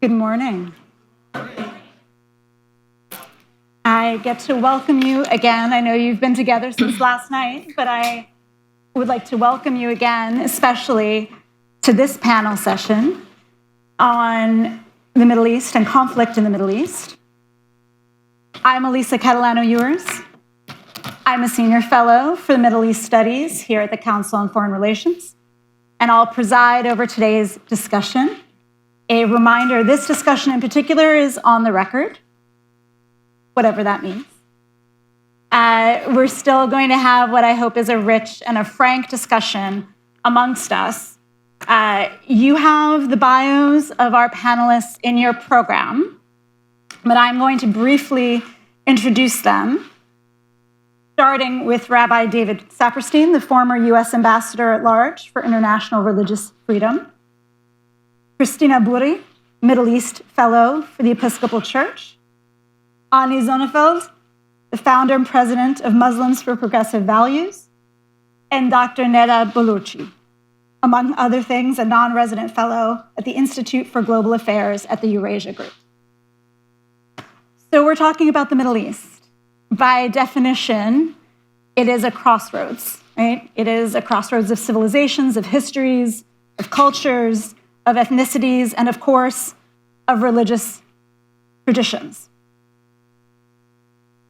Good morning. I get to welcome you again. I know you've been together since last night, but I would like to welcome you again, especially to this panel session on the Middle East and conflict in the Middle East. I'm Elisa Catalano-Ewers. I'm a senior fellow for the Middle East Studies here at the Council on Foreign Relations, and I'll preside over today's discussion. A reminder, this discussion in particular is on the record, whatever that means. We're still going to have what I hope is a rich and a frank discussion amongst us. You have the bios of our panelists in your program, but I'm going to briefly introduce them, starting with Rabbi David Saperstein, the former U.S. Ambassador at Large for International Religious Freedom, Christina Burri, Middle East Fellow for the Episcopal Church, Ani Zonneveld, the founder and president of Muslims for Progressive Values, and Dr. Neda Balochi, among other things, a non-resident fellow at the Institute for Global Affairs at the Eurasia Group. So we're talking about the Middle East. By definition, it is a crossroads, right? It is a crossroads of civilizations, of histories, of cultures, of ethnicities, and of course, of religious traditions.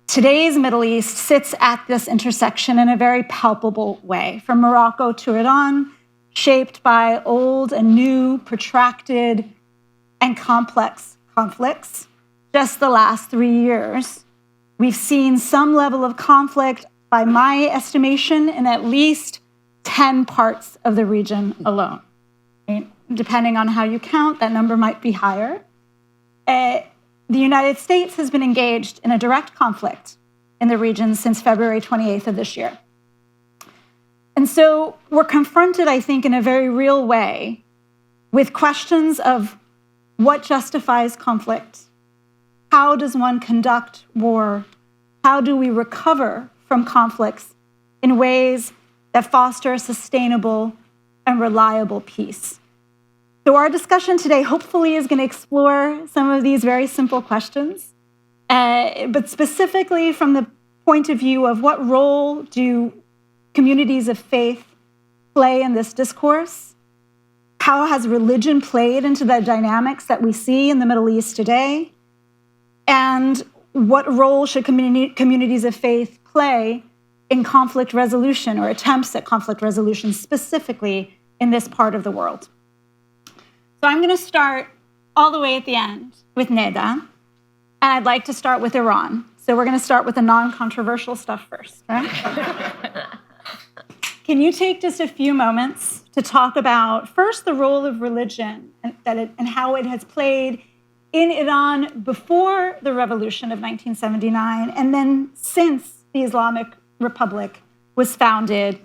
Today's Middle East sits at this intersection in a very palpable way, from Morocco to Iran, shaped by old and new, protracted, and complex conflicts. Just the last 3 years, we've seen some level of conflict, by my estimation, in at least 10 parts of the region alone. Right? Depending on how you count, that number might be higher. The United States has been engaged in a direct conflict in the region since February 28th of this year. And so we're confronted, I think, in a very real way with questions of what justifies conflict? How does one conduct war? How do we recover from conflicts in ways that foster a sustainable and reliable peace? So our discussion today hopefully is going to explore some of these very simple questions, but specifically from the point of view of what role do communities of faith play in this discourse? How has religion played into the dynamics that we see in the Middle East today? And what role should communities of faith play in conflict resolution or attempts at conflict resolution, specifically in this part of the world? So I'm going to start all the way at the end with Neda, and I'd like to start with Iran. So we're going to start with the non-controversial stuff first, right? Can you take just a few moments to talk about, first, the role of religion and how it has played in Iran before the revolution of 1979, and then since the Islamic Republic was founded,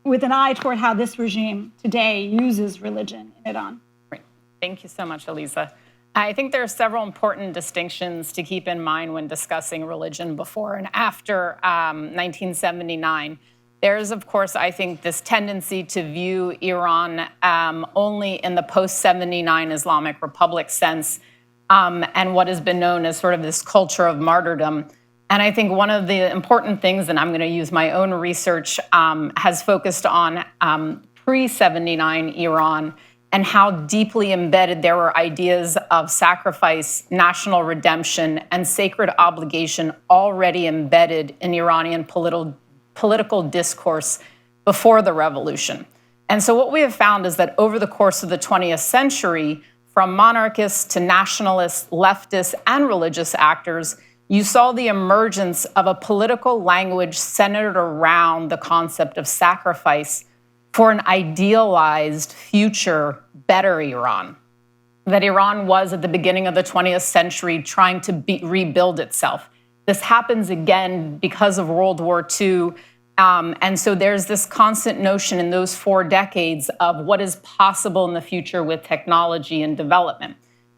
with an eye toward how this regime today uses religion in Iran. Great. Thank you so much, Elisa. I think there are several important distinctions to keep in mind when discussing religion before and after 1979. There's, of course, I think, this tendency to view Iran only in the post-79 Islamic Republic sense and what has been known as sort of this culture of martyrdom. And I think one of the important things, and I'm going to use my own research, has focused on pre-79 Iran and how deeply embedded there were ideas of sacrifice, national redemption, and sacred obligation already embedded in Iranian political discourse before the revolution. And so what we have found is that over the course of the 20th century, from monarchists to nationalists, leftists, and religious actors, you saw the emergence of a political language centered around the concept of sacrifice for an idealized future, better Iran. That Iran was, at the beginning of the 20th century, trying to rebuild itself. This happens again because of World War II. And so there's this constant notion in those 4 decades of what is possible in the future with technology and development.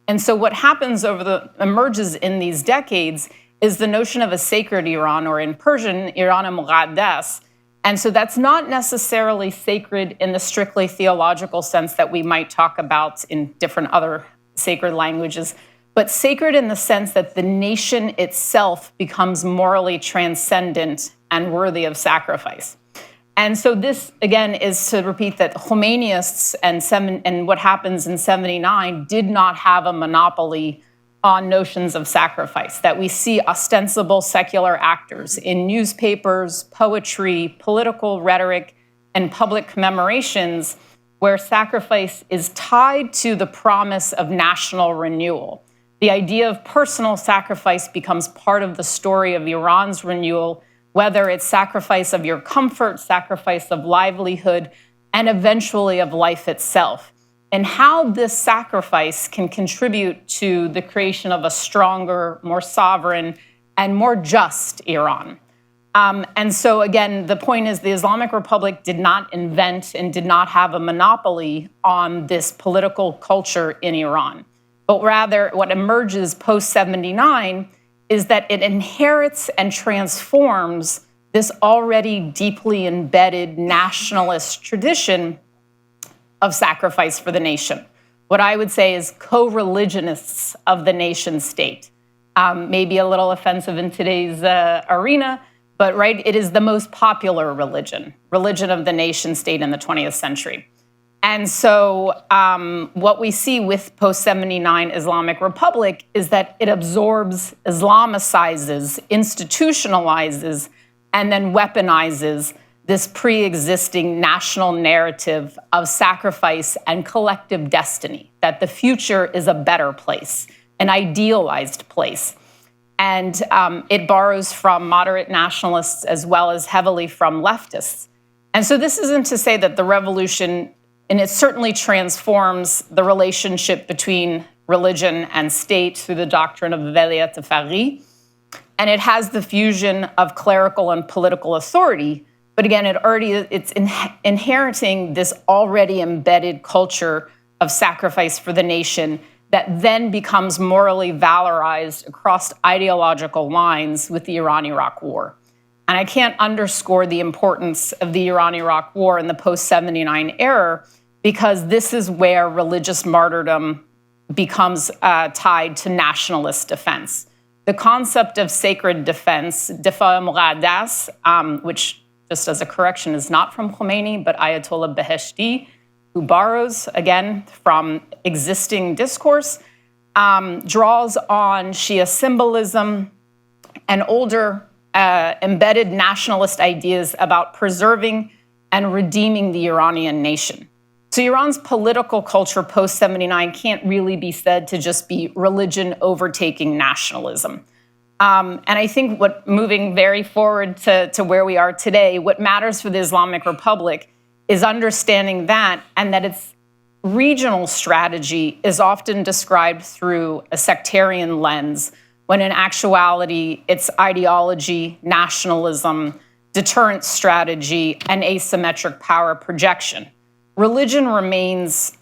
And so what happens emerges in these decades is the notion of a sacred Iran, or in Persian, Iran-e-Muqaddas. And so that's not necessarily sacred in the strictly theological sense that we might talk about in different other sacred languages, but sacred in the sense that the nation itself becomes morally transcendent and worthy of sacrifice. And so this, again, is to repeat that Khomeinists and what happens in 79 did not have a monopoly on notions of sacrifice, that we see ostensible secular actors in newspapers, poetry, political rhetoric, and public commemorations where sacrifice is tied to the promise of national renewal. The idea of personal sacrifice becomes part of the story of Iran's renewal, whether it's sacrifice of your comfort, sacrifice of livelihood, and eventually of life itself. And how this sacrifice can contribute to the creation of a stronger, more sovereign, and more just Iran. And so, again, the point is the Islamic Republic did not invent and did not have a monopoly on this political culture in Iran. But rather, what emerges post-79 is that it inherits and transforms this already deeply embedded nationalist tradition of sacrifice for the nation. What I would say is co-religionists of the nation state. Maybe a little offensive in today's arena, but right, it is the most popular religion of the nation state in the 20th century. And so what we see with post-79 Islamic Republic is that it absorbs, Islamicizes, institutionalizes, and then weaponizes this pre-existing national narrative of sacrifice and collective destiny, that the future is a better place, an idealized place. And it borrows from moderate nationalists as well as heavily from leftists. And so this isn't to say that the revolution, and it certainly transforms the relationship between religion and state through the doctrine of Velayat Faqih, and it has the fusion of clerical and political authority. But again, it's inheriting this already embedded culture of sacrifice for the nation that then becomes morally valorized across ideological lines with the Iran-Iraq War. And I can't underscore the importance of the Iran-Iraq War in the post-79 era, because this is where religious martyrdom becomes tied to nationalist defense. The concept of sacred defense, Difa' Muqaddas, which, just as a correction, is not from Khomeini, but Ayatollah Beheshti, who borrows, again, from existing discourse, draws on Shia symbolism and older embedded nationalist ideas about preserving and redeeming the Iranian nation. So Iran's political culture post-79 can't really be said to just be religion overtaking nationalism. And I think moving very forward to where we are today, what matters for the Islamic Republic is understanding that, and that its regional strategy is often described through a sectarian lens, when in actuality, it's ideology, nationalism, deterrence strategy, and asymmetric power projection. Religion remains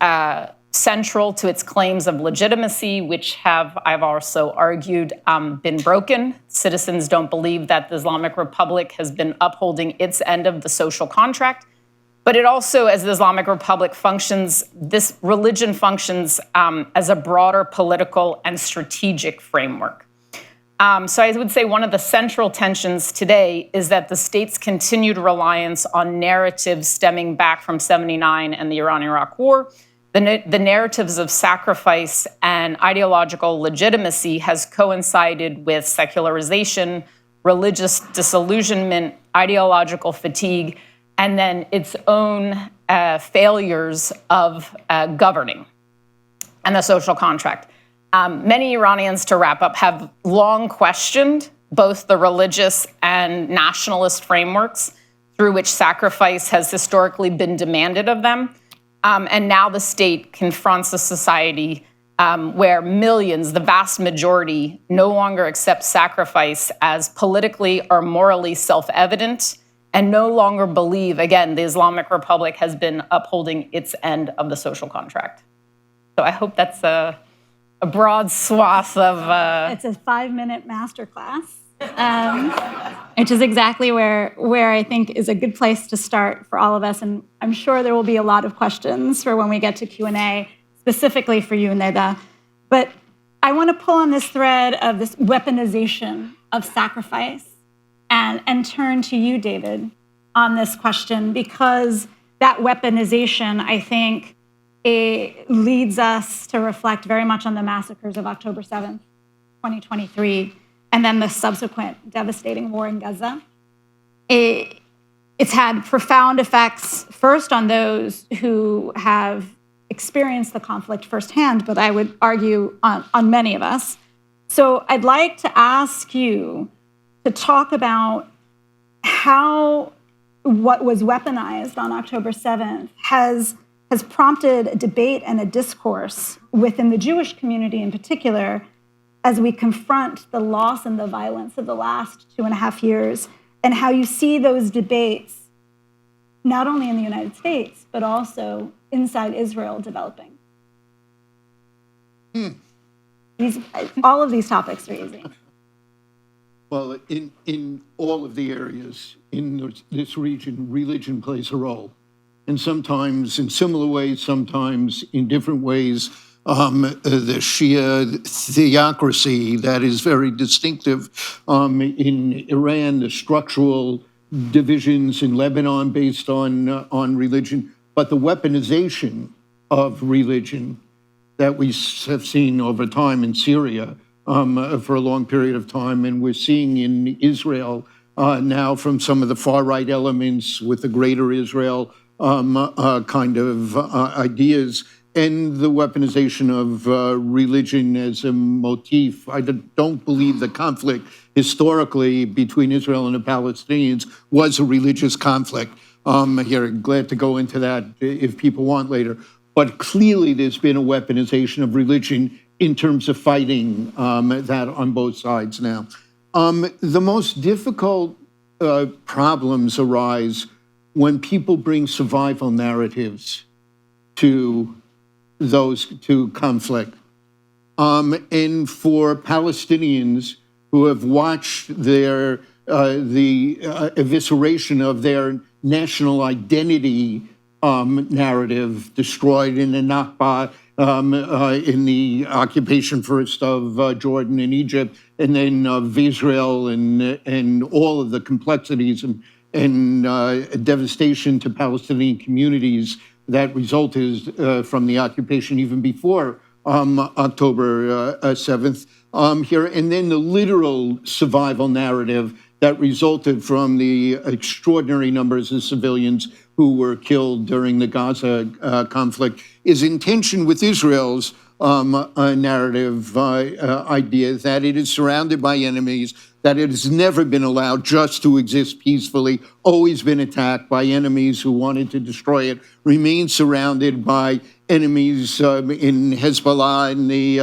central to its claims of legitimacy, which have, I've also argued, been broken. Citizens don't believe that the Islamic Republic has been upholding its end of the social contract. But it also, as the Islamic Republic functions, this religion functions as a broader political and strategic framework. So I would say one of the central tensions today is that the state's continued reliance on narratives stemming back from 79 and the Iran-Iraq War, the narratives of sacrifice and ideological legitimacy has coincided with secularization, religious disillusionment, ideological fatigue, and then its own failures of governing and the social contract. Many Iranians, to wrap up, have long questioned both the religious and nationalist frameworks through which sacrifice has historically been demanded of them. And now the state confronts a society where millions, the vast majority, no longer accept sacrifice as politically or morally self-evident, and no longer believe, again, the Islamic Republic has been upholding its end of the social contract. So I hope that's a broad swath of... It's a 5-minute masterclass, which is exactly where I think is a good place to start for all of us. And I'm sure there will be a lot of questions for when we get to Q&A, specifically for you, Neda. But I want to pull on this thread of this weaponization of sacrifice and turn to you, David, on this question, because that weaponization, I think, it leads us to reflect very much on the massacres of October 7th, 2023, and then the subsequent devastating war in Gaza. It's had profound effects, first on those who have experienced the conflict firsthand, but I would argue on many of us. So I'd like to ask you to talk about how what was weaponized on October 7th has prompted a debate and a discourse within the Jewish community in particular as we confront the loss and the violence of the last 2.5 years, and how you see those debates not only in the United States, but also inside Israel developing. All of these topics are easy. Well, in all of the areas in this region, religion plays a role. And sometimes in similar ways, sometimes in different ways. The Shia theocracy that is very distinctive in Iran, the structural divisions in Lebanon based on religion, but the weaponization of religion that we have seen over time in Syria for a long period of time, and we're seeing in Israel now from some of the far-right elements with the Greater Israel kind of ideas, and the weaponization of religion as a motif. I don't believe the conflict historically between Israel and the Palestinians was a religious conflict. Here, glad to go into that if people want later. But clearly there's been a weaponization of religion in terms of fighting that on both sides now. The most difficult problems arise when people bring survival narratives to conflict. And for Palestinians who have watched the evisceration of their national identity narrative destroyed in the Nakba, in the occupation first of Jordan and Egypt, and then of Israel, and all of the complexities and devastation to Palestinian communities that resulted from the occupation even before October 7th here, and then the literal survival narrative that resulted from the extraordinary numbers of civilians who were killed during the Gaza conflict is in tension with Israel's narrative idea that it is surrounded by enemies, that it has never been allowed just to exist peacefully, always been attacked by enemies who wanted to destroy it, remains surrounded by enemies in Hezbollah and the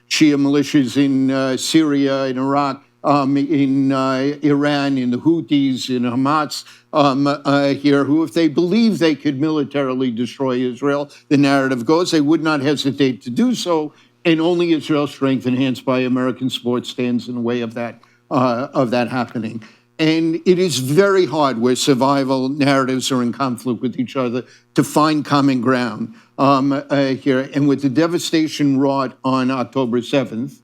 Shia militias in Syria, in Iraq, in Iran, in the Houthis, in Hamas here, who, if they believe they could militarily destroy Israel, the narrative goes, they would not hesitate to do so, and only Israel's strength, enhanced by American support, stands in the way of that happening. And it is very hard where survival narratives are in conflict with each other to find common ground here. And with the devastation wrought on October 7th,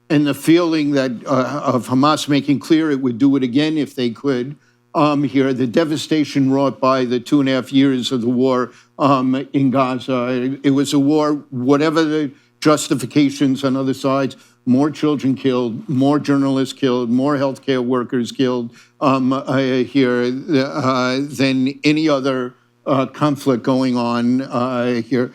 and the feeling that of Hamas making clear it would do it again if they could, here, the devastation wrought by the 2.5 years of the war in Gaza. It was a war, whatever the justifications on other sides, more children killed, more journalists killed, more healthcare workers killed here than any other conflict going on here.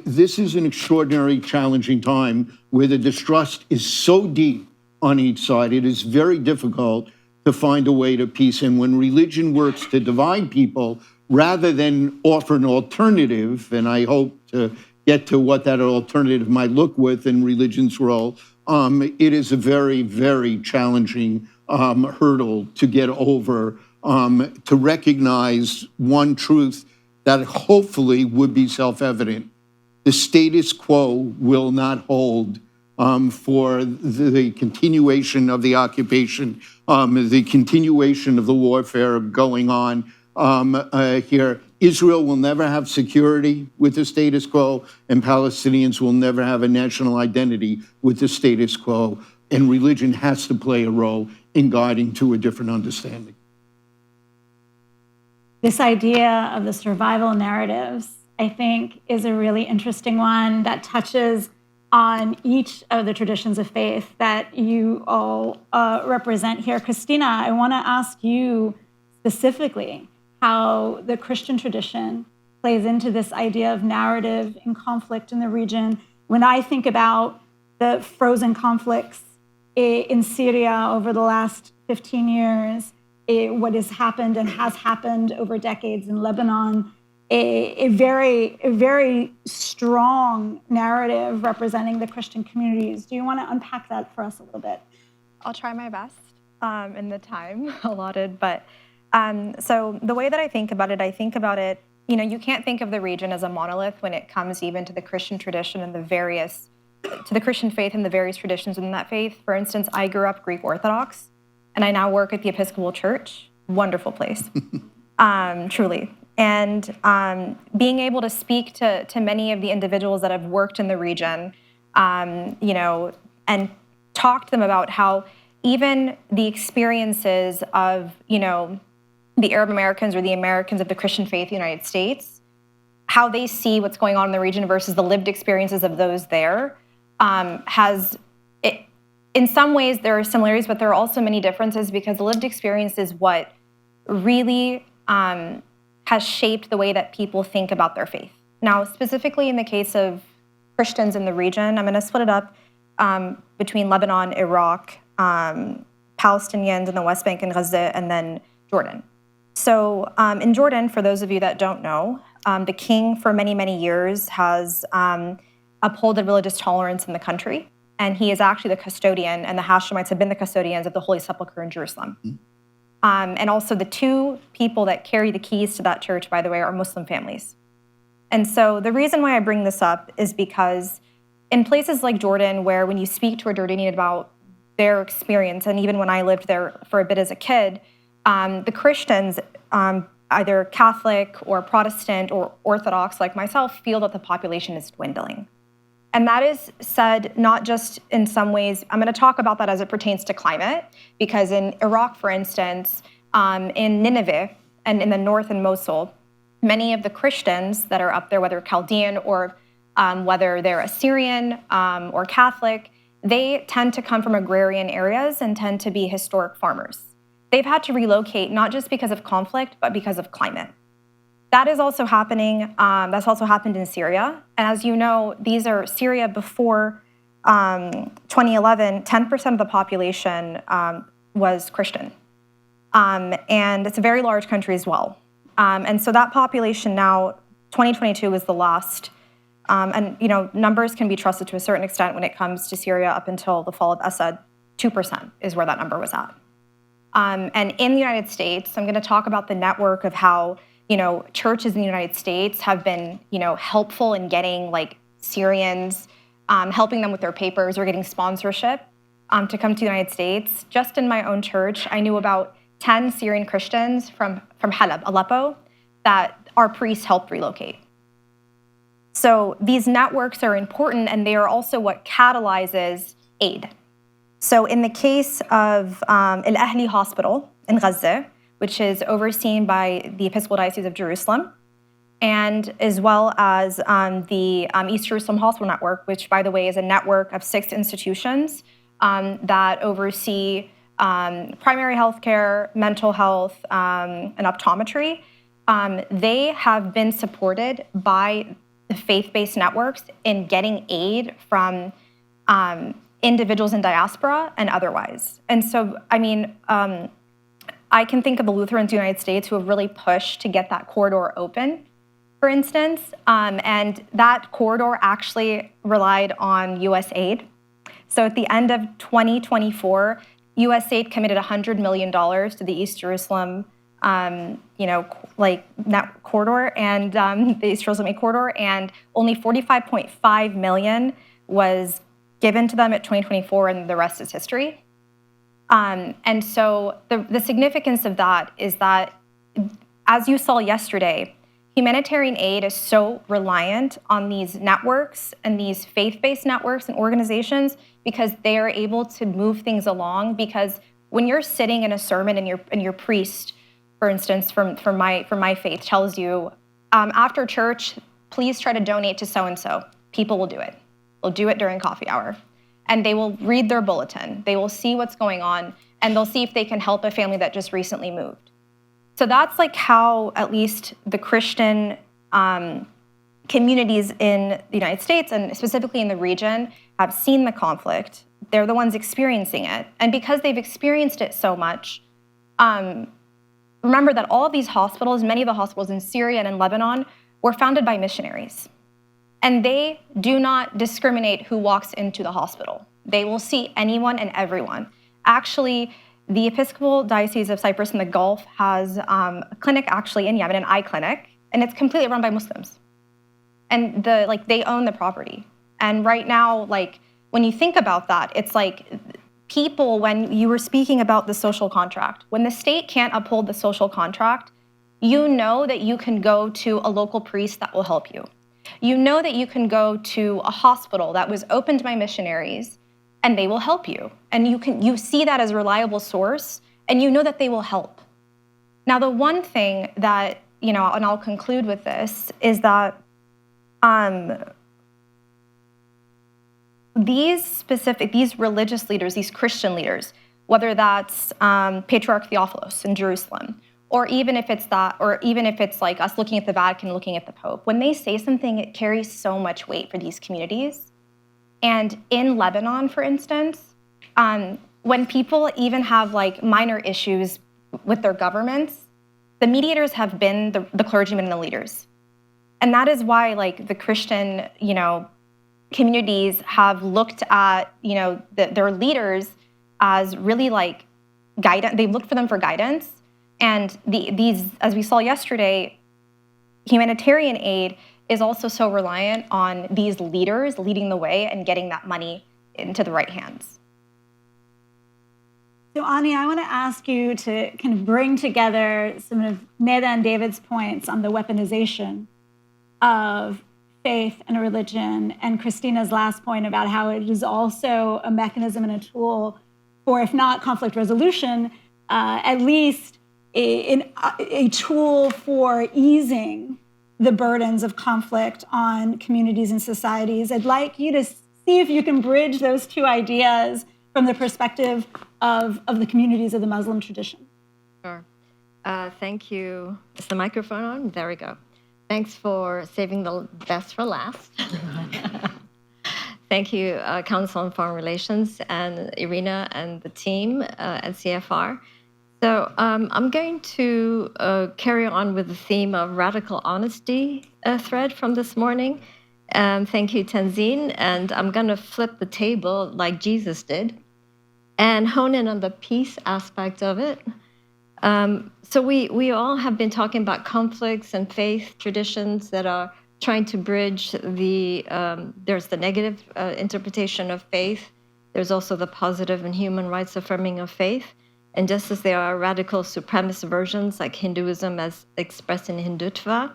This is an extraordinary, challenging time where the distrust is so deep on each side. It is very difficult to find a way to peace. And when religion works to divide people rather than offer an alternative, and I hope to get to what that alternative might look with in religion's role, it is a very, very challenging hurdle to get over, to recognize one truth that hopefully would be self-evident. The status quo will not hold for the continuation of the occupation, the continuation of the warfare going on here. Israel will never have security with the status quo, and Palestinians will never have a national identity with the status quo, and religion has to play a role in guiding to a different understanding. This idea of the survival narratives, I think, is a really interesting one that touches on each of the traditions of faith that you all represent here. Christina, I want to ask you specifically how the Christian tradition plays into this idea of narrative and conflict in the region. When I think about the frozen conflicts in Syria over the last 15 years, what has happened and has happened over decades in Lebanon, a very strong narrative representing the Christian communities. Do you want to unpack that for us a little bit? I'll try my best in the time allotted. But so the way that I think about it, you can't think of the region as a monolith when it comes even to the Christian tradition and to the Christian faith and the various traditions within that faith. For instance, I grew up Greek Orthodox, and I now work at the Episcopal Church. Wonderful place, truly. And being able to speak to many of the individuals that have worked in the region, and talk to them about how even the experiences of, the Arab Americans or the Americans of the Christian faith in the United States, how they see what's going on in the region versus the lived experiences of those there, in some ways there are similarities, but there are also many differences because the lived experience is what really has shaped the way that people think about their faith. Now, specifically in the case of Christians in the region, I'm going to split it up between Lebanon, Iraq, Palestinians in the West Bank and Gaza, and then Jordan. So in Jordan, for those of you that don't know, the king for many, many years has upholded religious tolerance in the country, and he is actually the custodian, and the Hashemites have been the custodians of the Holy Sepulchre in Jerusalem. And also the two people that carry the keys to that church, by the way, are Muslim families. And so the reason why I bring this up is because in places like Jordan, where when you speak to a Jordanian about their experience, and even when I lived there for a bit as a kid, the Christians, either Catholic or Protestant or Orthodox like myself, feel that the population is dwindling. And that is said not just in some ways, I'm going to talk about that as it pertains to climate, because in Iraq, for instance, in Nineveh and in the north in Mosul, many of the Christians that are up there, whether Chaldean or whether they're Assyrian or Catholic, they tend to come from agrarian areas and tend to be historic farmers. They've had to relocate not just because of conflict, but because of climate. That is also happening. That's also happened in Syria. And as you know, these are Syria before 2011, 10% of the population was Christian. And it's a very large country as well. And so that population now, 2022 was the last. And numbers can be trusted to a certain extent when it comes to Syria up until the fall of Assad. 2% is where that number was at. And in the United States, I'm going to talk about the network of how churches in the United States have been, helpful in getting Syrians, helping them with their papers or getting sponsorship to come to the United States. Just in my own church, I knew about 10 Syrian Christians from Halab, Aleppo, that our priests helped relocate. So these networks are important, and they are also what catalyzes aid. So in the case of Al Ahli Hospital in Gaza, which is overseen by the Episcopal Diocese of Jerusalem, and as well as the East Jerusalem Hospital Network, which, by the way, is a network of 6 institutions that oversee primary health care, mental health, and optometry. They have been supported by the faith-based networks in getting aid from individuals in diaspora and otherwise. And so, I can think of the Lutherans in the United States who have really pushed to get that corridor open, for instance, and that corridor actually relied on U.S. aid. So at the end of 2024, U.S. aid committed $100 million to the East Jerusalem, net corridor and the East Jerusalem aid corridor, and only $45.5 million was given to them at 2024, and the rest is history. And so the significance of that is that, as you saw yesterday, humanitarian aid is so reliant on these networks and these faith-based networks and organizations because they are able to move things along. Because when you're sitting in a sermon and your priest, for instance, from my faith, tells you, after church, please try to donate to so-and-so. People will do it. They'll do it during coffee hour. And they will read their bulletin. They will see what's going on, and they'll see if they can help a family that just recently moved. So that's like how at least the Christian communities in the United States and specifically in the region have seen the conflict. They're the ones experiencing it. And because they've experienced it so much, remember that all of these hospitals, many of the hospitals in Syria and in Lebanon, were founded by missionaries. And they do not discriminate who walks into the hospital. They will see anyone and everyone. Actually, the Episcopal Diocese of Cyprus in the Gulf has a clinic actually in Yemen, an eye clinic, and it's completely run by Muslims. And they own the property. And right now, when you think about that, it's like people, when you were speaking about the social contract, when the state can't uphold the social contract, you know that you can go to a local priest that will help you. You know that you can go to a hospital that was opened by missionaries and they will help you. And you see that as a reliable source, and you know that they will help. Now, the one thing that, and I'll conclude with this, is that these religious leaders, these Christian leaders, whether that's Patriarch Theophilus in Jerusalem, or even if it's like us looking at the Vatican, looking at the Pope, when they say something, it carries so much weight for these communities. And in Lebanon, for instance, when people even have minor issues with their governments, the mediators have been the clergymen and the leaders. And that is why the Christian, communities have looked at, their leaders as really guidance. They've looked for them for guidance. And these, as we saw yesterday, humanitarian aid is also so reliant on these leaders leading the way and getting that money into the right hands. So Ani, I want to ask you to kind of bring together some of Neda and David's points on the weaponization of faith and religion, and Christina's last point about how it is also a mechanism and a tool for, if not conflict resolution, at least a tool for easing the burdens of conflict on communities and societies. I'd like you to see if you can bridge those two ideas from the perspective of the communities of the Muslim tradition. Sure. Thank you. Is the microphone on? There we go. Thanks for saving the best for last. Thank you, Council on Foreign Relations and Irina and the team at CFR. So I'm going to carry on with the theme of radical honesty thread from this morning. Thank you, Tanzeen. And I'm going to flip the table like Jesus did and hone in on the peace aspect of it. So we all have been talking about conflicts and faith traditions that are trying to bridge there's the negative interpretation of faith. There's also the positive and human rights affirming of faith. And just as there are radical supremacist versions like Hinduism as expressed in Hindutva,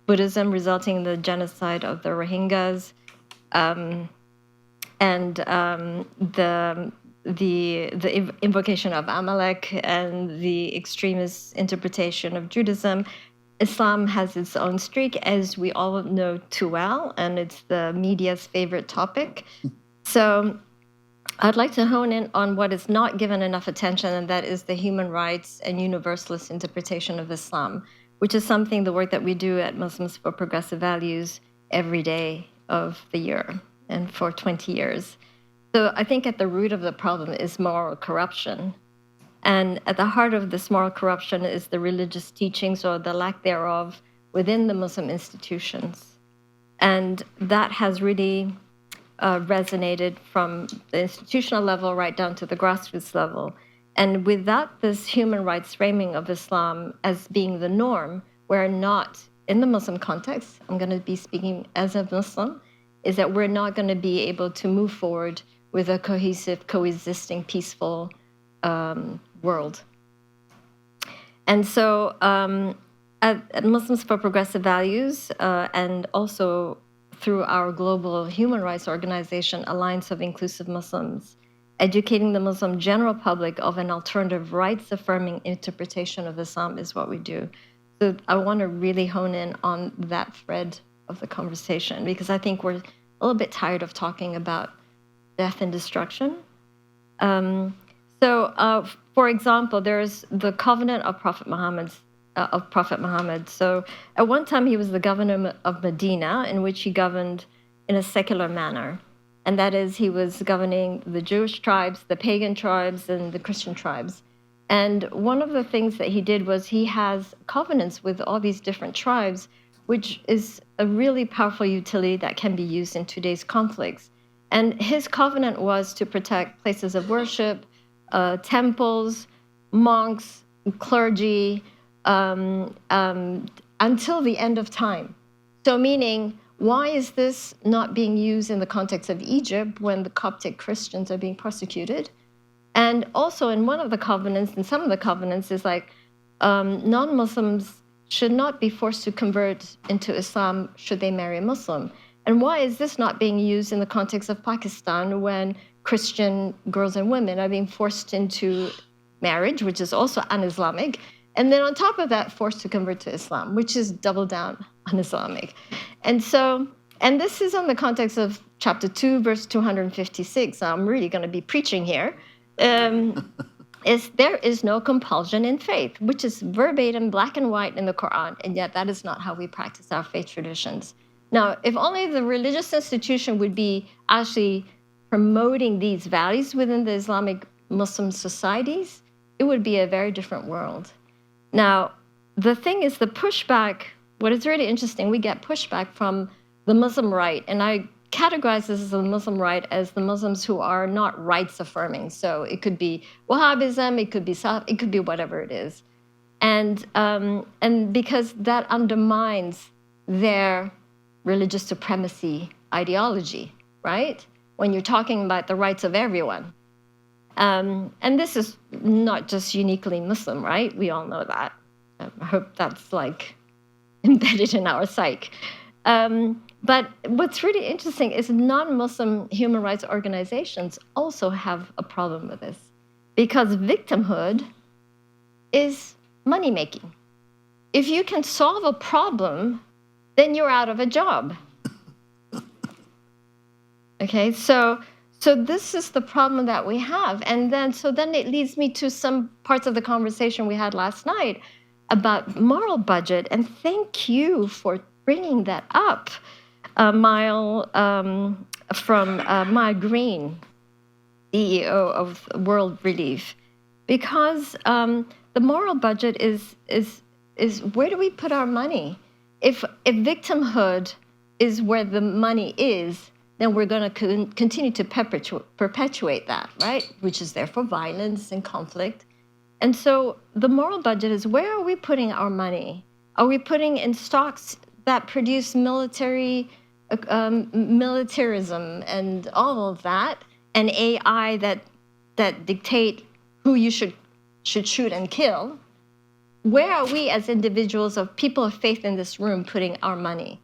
Buddhism resulting in the genocide of the Rohingyas, and the invocation of Amalek and the extremist interpretation of Judaism, Islam has its own streak, as we all know too well, and it's the media's favorite topic. So I'd like to hone in on what is not given enough attention, and that is the human rights and universalist interpretation of Islam, which is something, the work that we do at Muslims for Progressive Values every day of the year and for 20 years. So I think at the root of the problem is moral corruption. And at the heart of this moral corruption is the religious teachings or the lack thereof within the Muslim institutions. And that has really resonated from the institutional level right down to the grassroots level. And without this human rights framing of Islam as being the norm, we're not, in the Muslim context, I'm going to be speaking as a Muslim, is that we're not going to be able to move forward with a cohesive, coexisting, peaceful world. And so at Muslims for Progressive Values, and also through our global human rights organization, Alliance of Inclusive Muslims, educating the Muslim general public of an alternative rights-affirming interpretation of Islam is what we do. So I want to really hone in on that thread of the conversation, because I think we're a little bit tired of talking about death and destruction. For example, there's the covenant of Prophet Muhammad. So at one time he was the governor of Medina, in which he governed in a secular manner. And that is, he was governing the Jewish tribes, the pagan tribes, and the Christian tribes. And one of the things that he did was he has covenants with all these different tribes, which is a really powerful utility that can be used in today's conflicts. And his covenant was to protect places of worship, temples, monks, clergy, until the end of time. So meaning, why is this not being used in the context of Egypt when the Coptic Christians are being persecuted? And also in one of the covenants, and some of the covenants is like, non-Muslims should not be forced to convert into Islam should they marry a Muslim. And why is this not being used in the context of Pakistan when Christian girls and women are being forced into marriage, which is also un-Islamic, and then on top of that, forced to convert to Islam, which is double down on Islamic. And so, and this is on the context of chapter 2, verse 256. I'm really going to be preaching here. Is there is no compulsion in faith, which is verbatim, black and white in the Quran, and yet that is not how we practice our faith traditions. Now, if only the religious institution would be actually promoting these values within the Islamic Muslim societies, it would be a very different world. Now, the thing is, the pushback, what is really interesting, we get pushback from the Muslim right, and I categorize this as the Muslim right as the Muslims who are not rights affirming. So it could be Wahhabism, it could be Salaf, it could be whatever it is. And because that undermines their religious supremacy ideology, right? When you're talking about the rights of everyone. And this is not just uniquely Muslim, right? We all know that. I hope that's like embedded in our psyche. But what's really interesting is non-Muslim human rights organizations also have a problem with this, because victimhood is money-making. If you can solve a problem, then you're out of a job. Okay, so this is the problem that we have. And then it leads me to some parts of the conversation we had last night about moral budget. And thank you for bringing that up, Mile, from Mile Green, CEO of World Relief. Because the moral budget is where do we put our money? If victimhood is where the money is, then we're going to continue to perpetuate that, right? Which is therefore violence and conflict. And so the moral budget is, where are we putting our money? Are we putting in stocks that produce militarism and all of that, and AI that dictate who you should shoot and kill? Where are we as individuals of people of faith in this room putting our money?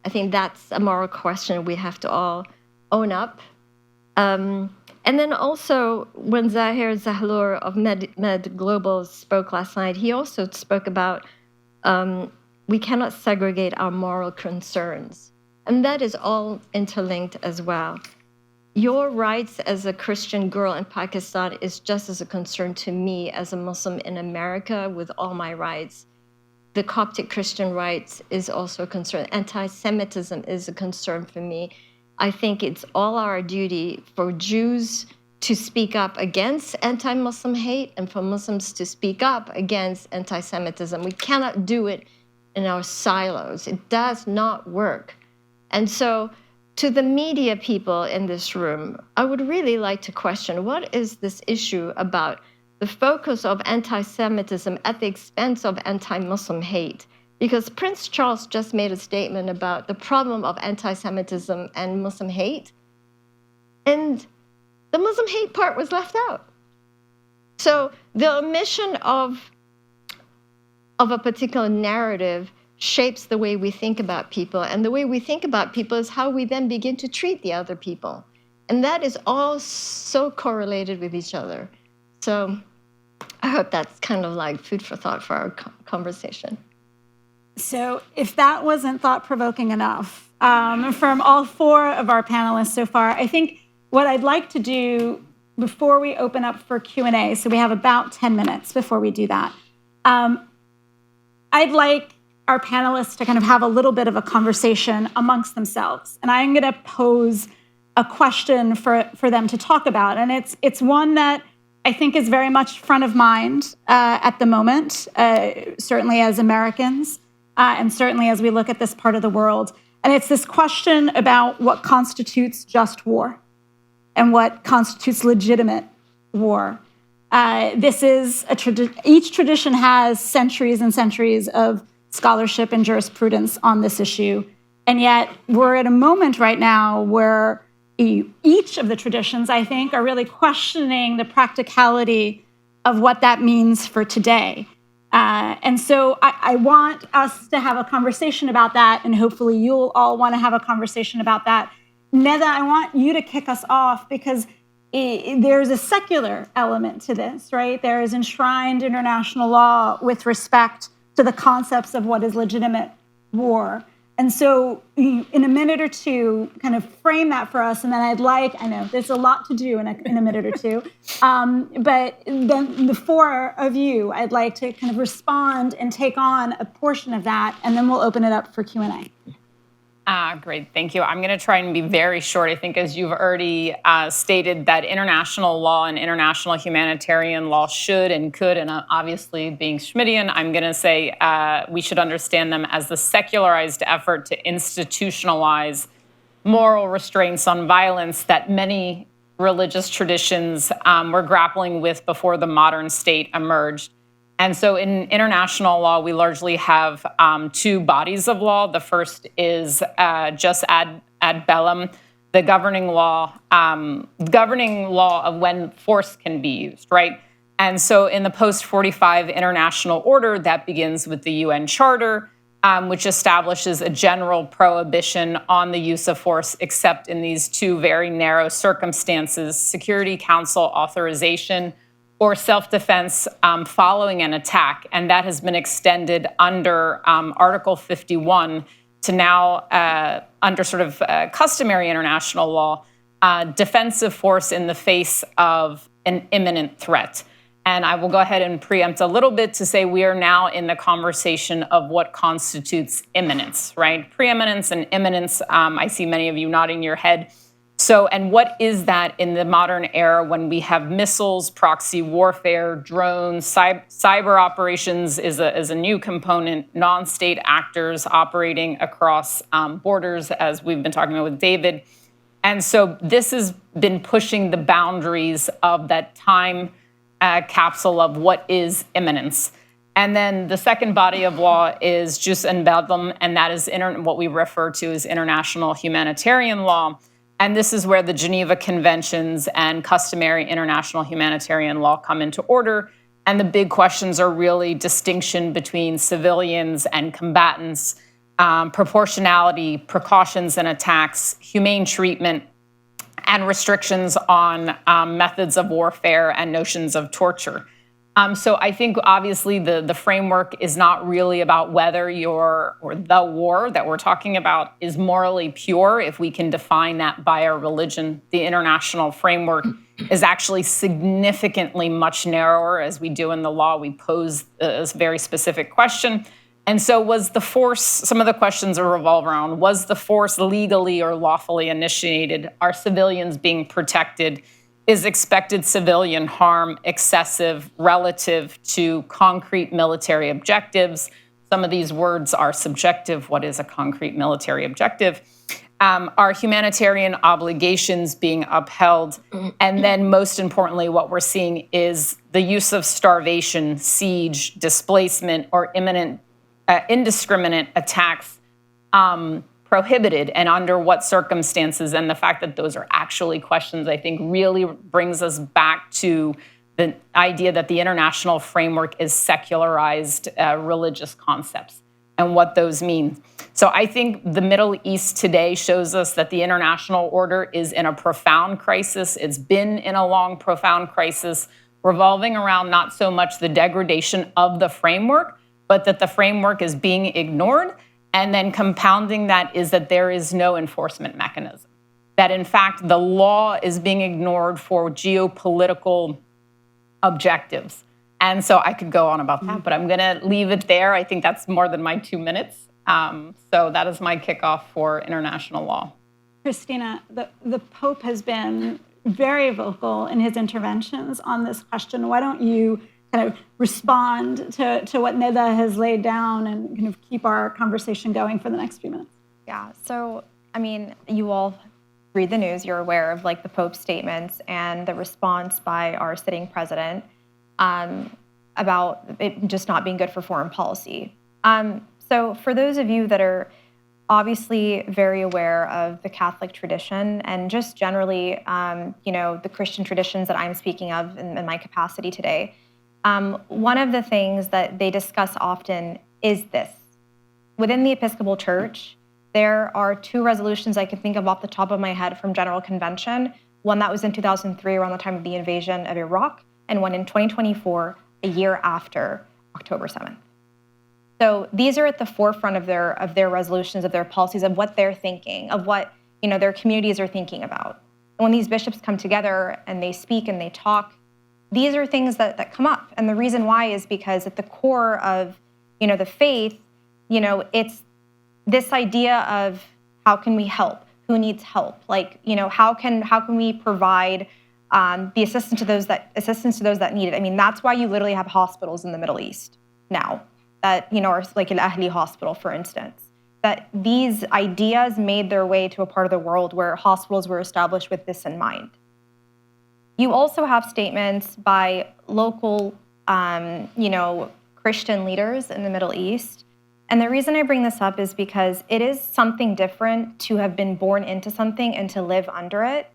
I think that's a moral question we have to all own up. And then also, when Zahir Zahlur of Med Global spoke last night, he also spoke about we cannot segregate our moral concerns. And that is all interlinked as well. Your rights as a Christian girl in Pakistan is just as a concern to me as a Muslim in America with all my rights. The Coptic Christian rights is also a concern. Anti-Semitism is a concern for me. I think it's all our duty for Jews to speak up against anti-Muslim hate and for Muslims to speak up against anti-Semitism. We cannot do it in our silos. It does not work. And so to the media people in this room, I would really like to question, what is this issue about the focus of anti-Semitism at the expense of anti-Muslim hate? Because Prince Charles just made a statement about the problem of anti-Semitism and Muslim hate, and the Muslim hate part was left out. So the omission of of a particular narrative shapes the way we think about people. And the way we think about people is how we then begin to treat the other people. And that is all so correlated with each other. So I hope that's kind of like food for thought for our conversation. So if that wasn't thought-provoking enough, from all four of our panelists so far, I think what I'd like to do before we open up for Q&A, so we have about 10 minutes before we do that, I'd like our panelists to kind of have a little bit of a conversation amongst themselves. And I'm going to pose a question for them to talk about. And it's one that I think is very much front of mind at the moment, certainly as Americans, and certainly as we look at this part of the world. And it's this question about what constitutes just war and what constitutes legitimate war. This is each tradition has centuries and centuries of scholarship and jurisprudence on this issue. And yet we're at a moment right now where each of the traditions, I think, are really questioning the practicality of what that means for today. And so I want us to have a conversation about that, and hopefully you'll all want to have a conversation about that. Neda, I want you to kick us off because there's a secular element to this, right? There is enshrined international law with respect to the concepts of what is legitimate war. And so in a minute or two, kind of frame that for us. And then I know there's a lot to do in a minute or two. But then the four of you, I'd like to kind of respond and take on a portion of that. And then we'll open it up for Q&A. Great, thank you. I'm going to try and be very short. I think as you've already stated that international law and international humanitarian law should and could, and obviously being Schmittian, I'm going to say we should understand them as the secularized effort to institutionalize moral restraints on violence that many religious traditions were grappling with before the modern state emerged. And so in international law, we largely have two bodies of law. The first is jus ad bellum, the governing law of when force can be used, right? And so in the post-45 international order, that begins with the UN Charter, which establishes a general prohibition on the use of force, except in these two very narrow circumstances: Security Council authorization or self-defense following an attack. And that has been extended under Article 51 to now, under sort of customary international law, defensive force in the face of an imminent threat. And I will go ahead and preempt a little bit to say we are now in the conversation of what constitutes imminence, right? Preeminence and imminence, I see many of you nodding your head. So, and what is that in the modern era when we have missiles, proxy warfare, drones, cyber operations is a new component, non-state actors operating across borders, as we've been talking about with David. And so this has been pushing the boundaries of that time capsule of what is imminence. And then the second body of law is jus ad bellum, and that is what we refer to as international humanitarian law. And this is where the Geneva Conventions and customary international humanitarian law come into order. And the big questions are really distinction between civilians and combatants, proportionality, precautions and attacks, humane treatment, and restrictions on methods of warfare and notions of torture. So I think obviously the framework is not really about whether the war that we're talking about is morally pure, if we can define that by our religion. The international framework is actually significantly much narrower. As we do in the law, we pose a very specific question. And so was the force, some of the questions revolve around, was the force legally or lawfully initiated? Are civilians being protected? Is expected civilian harm excessive relative to concrete military objectives? Some of these words are subjective. What is a concrete military objective? Are humanitarian obligations being upheld? And then most importantly, what we're seeing is the use of starvation, siege, displacement, or imminent indiscriminate attacks prohibited, and under what circumstances. And the fact that those are actually questions, I think, really brings us back to the idea that the international framework is secularized religious concepts and what those mean. So I think the Middle East today shows us that the international order is in a profound crisis. It's been in a long, profound crisis, revolving around not so much the degradation of the framework, but that the framework is being ignored. And then compounding that is that there is no enforcement mechanism. That in fact, the law is being ignored for geopolitical objectives. And so I could go on about that, but I'm going to leave it there. I think that's more than my 2 minutes. So that is my kickoff for international law. Christina, the Pope has been very vocal in his interventions on this question. Why don't you kind of respond to what Neda has laid down and kind of keep our conversation going for the next few minutes? Yeah, so, I mean, you all read the news, you're aware of like the Pope's statements and the response by our sitting president about it just not being good for foreign policy. So for those of you that are obviously very aware of the Catholic tradition and just generally, the Christian traditions that I'm speaking of in my capacity today, one of the things that they discuss often is this. Within the Episcopal Church, there are 2 resolutions I can think of off the top of my head from General Convention, one that was in 2003 around the time of the invasion of Iraq, and one in 2024, a year after October 7th. So these are at the forefront of their resolutions, of their policies, of what they're thinking, of what their communities are thinking about. And when these bishops come together and they speak and they talk, these are things that come up. And the reason why is because at the core of the faith, it's this idea of how can we help, who needs help, like how can we provide the assistance to those that need it. I mean, that's why you literally have hospitals in the Middle East now. That, or like Al Ahli Hospital, for instance, that these ideas made their way to a part of the world where hospitals were established with this in mind. You also have statements by local, Christian leaders in the Middle East. And the reason I bring this up is because it is something different to have been born into something and to live under it,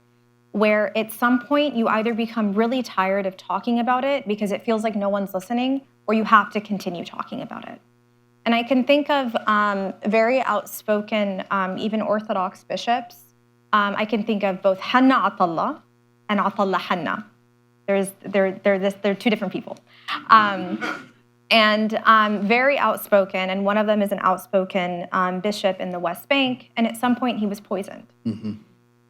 where at some point you either become really tired of talking about it because it feels like no one's listening, or you have to continue talking about it. And I can think of very outspoken, even Orthodox bishops. I can think of both Hanna Atallah and Atallah Hanna. They're 2 different people. And very outspoken, and one of them is an outspoken bishop in the West Bank, and at some point he was poisoned. Mm-hmm.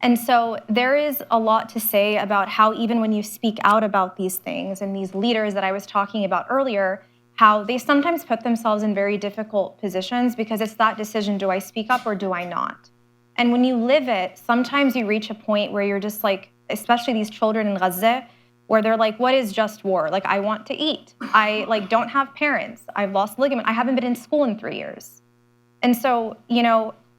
And so there is a lot to say about how even when you speak out about these things and these leaders that I was talking about earlier, how they sometimes put themselves in very difficult positions because it's that decision, do I speak up or do I not? And when you live it, sometimes you reach a point where you're just like, especially these children in Gaza, where they're like, what is just war? Like, I want to eat. I don't have parents. I've lost ligament. I haven't been in school in 3 years. And so,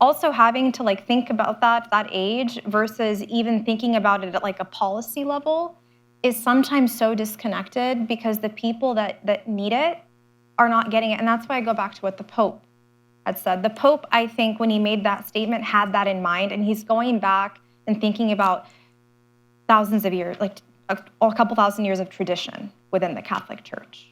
also having to think about that age versus even thinking about it at a policy level is sometimes so disconnected because the people that need it are not getting it. And that's why I go back to what the Pope had said. The Pope, I think, when he made that statement, had that in mind, and he's going back and thinking about thousands of years, a couple thousand years of tradition within the Catholic Church.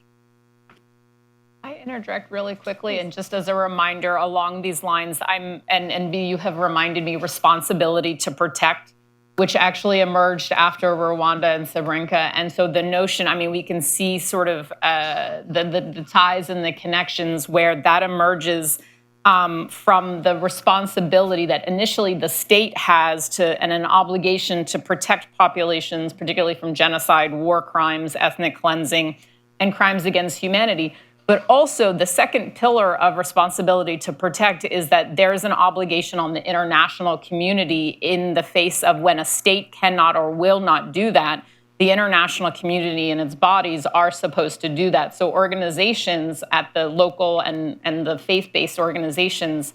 I interject really quickly, and just as a reminder along these lines, and you have reminded me, responsibility to protect, which actually emerged after Rwanda and Srebrenica. And so the notion, we can see sort of the ties and the connections where that emerges from the responsibility that initially the state has and an obligation to protect populations, particularly from genocide, war crimes, ethnic cleansing, and crimes against humanity. But also the second pillar of responsibility to protect is that there is an obligation on the international community in the face of when a state cannot or will not do that. The international community and its bodies are supposed to do that. So organizations at the local and the faith-based organizations,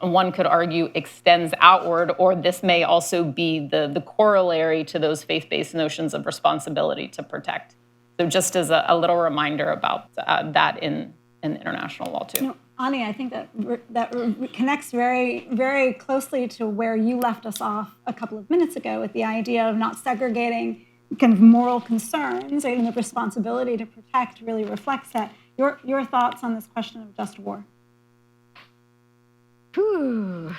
one could argue, extends outward, or this may also be the corollary to those faith-based notions of responsibility to protect. So just as a little reminder about that in international law too. Ani, I think that connects very, very closely to where you left us off a couple of minutes ago with the idea of not segregating kind of moral concerns and the responsibility to protect really reflects that. Your thoughts on this question of just war? Whew.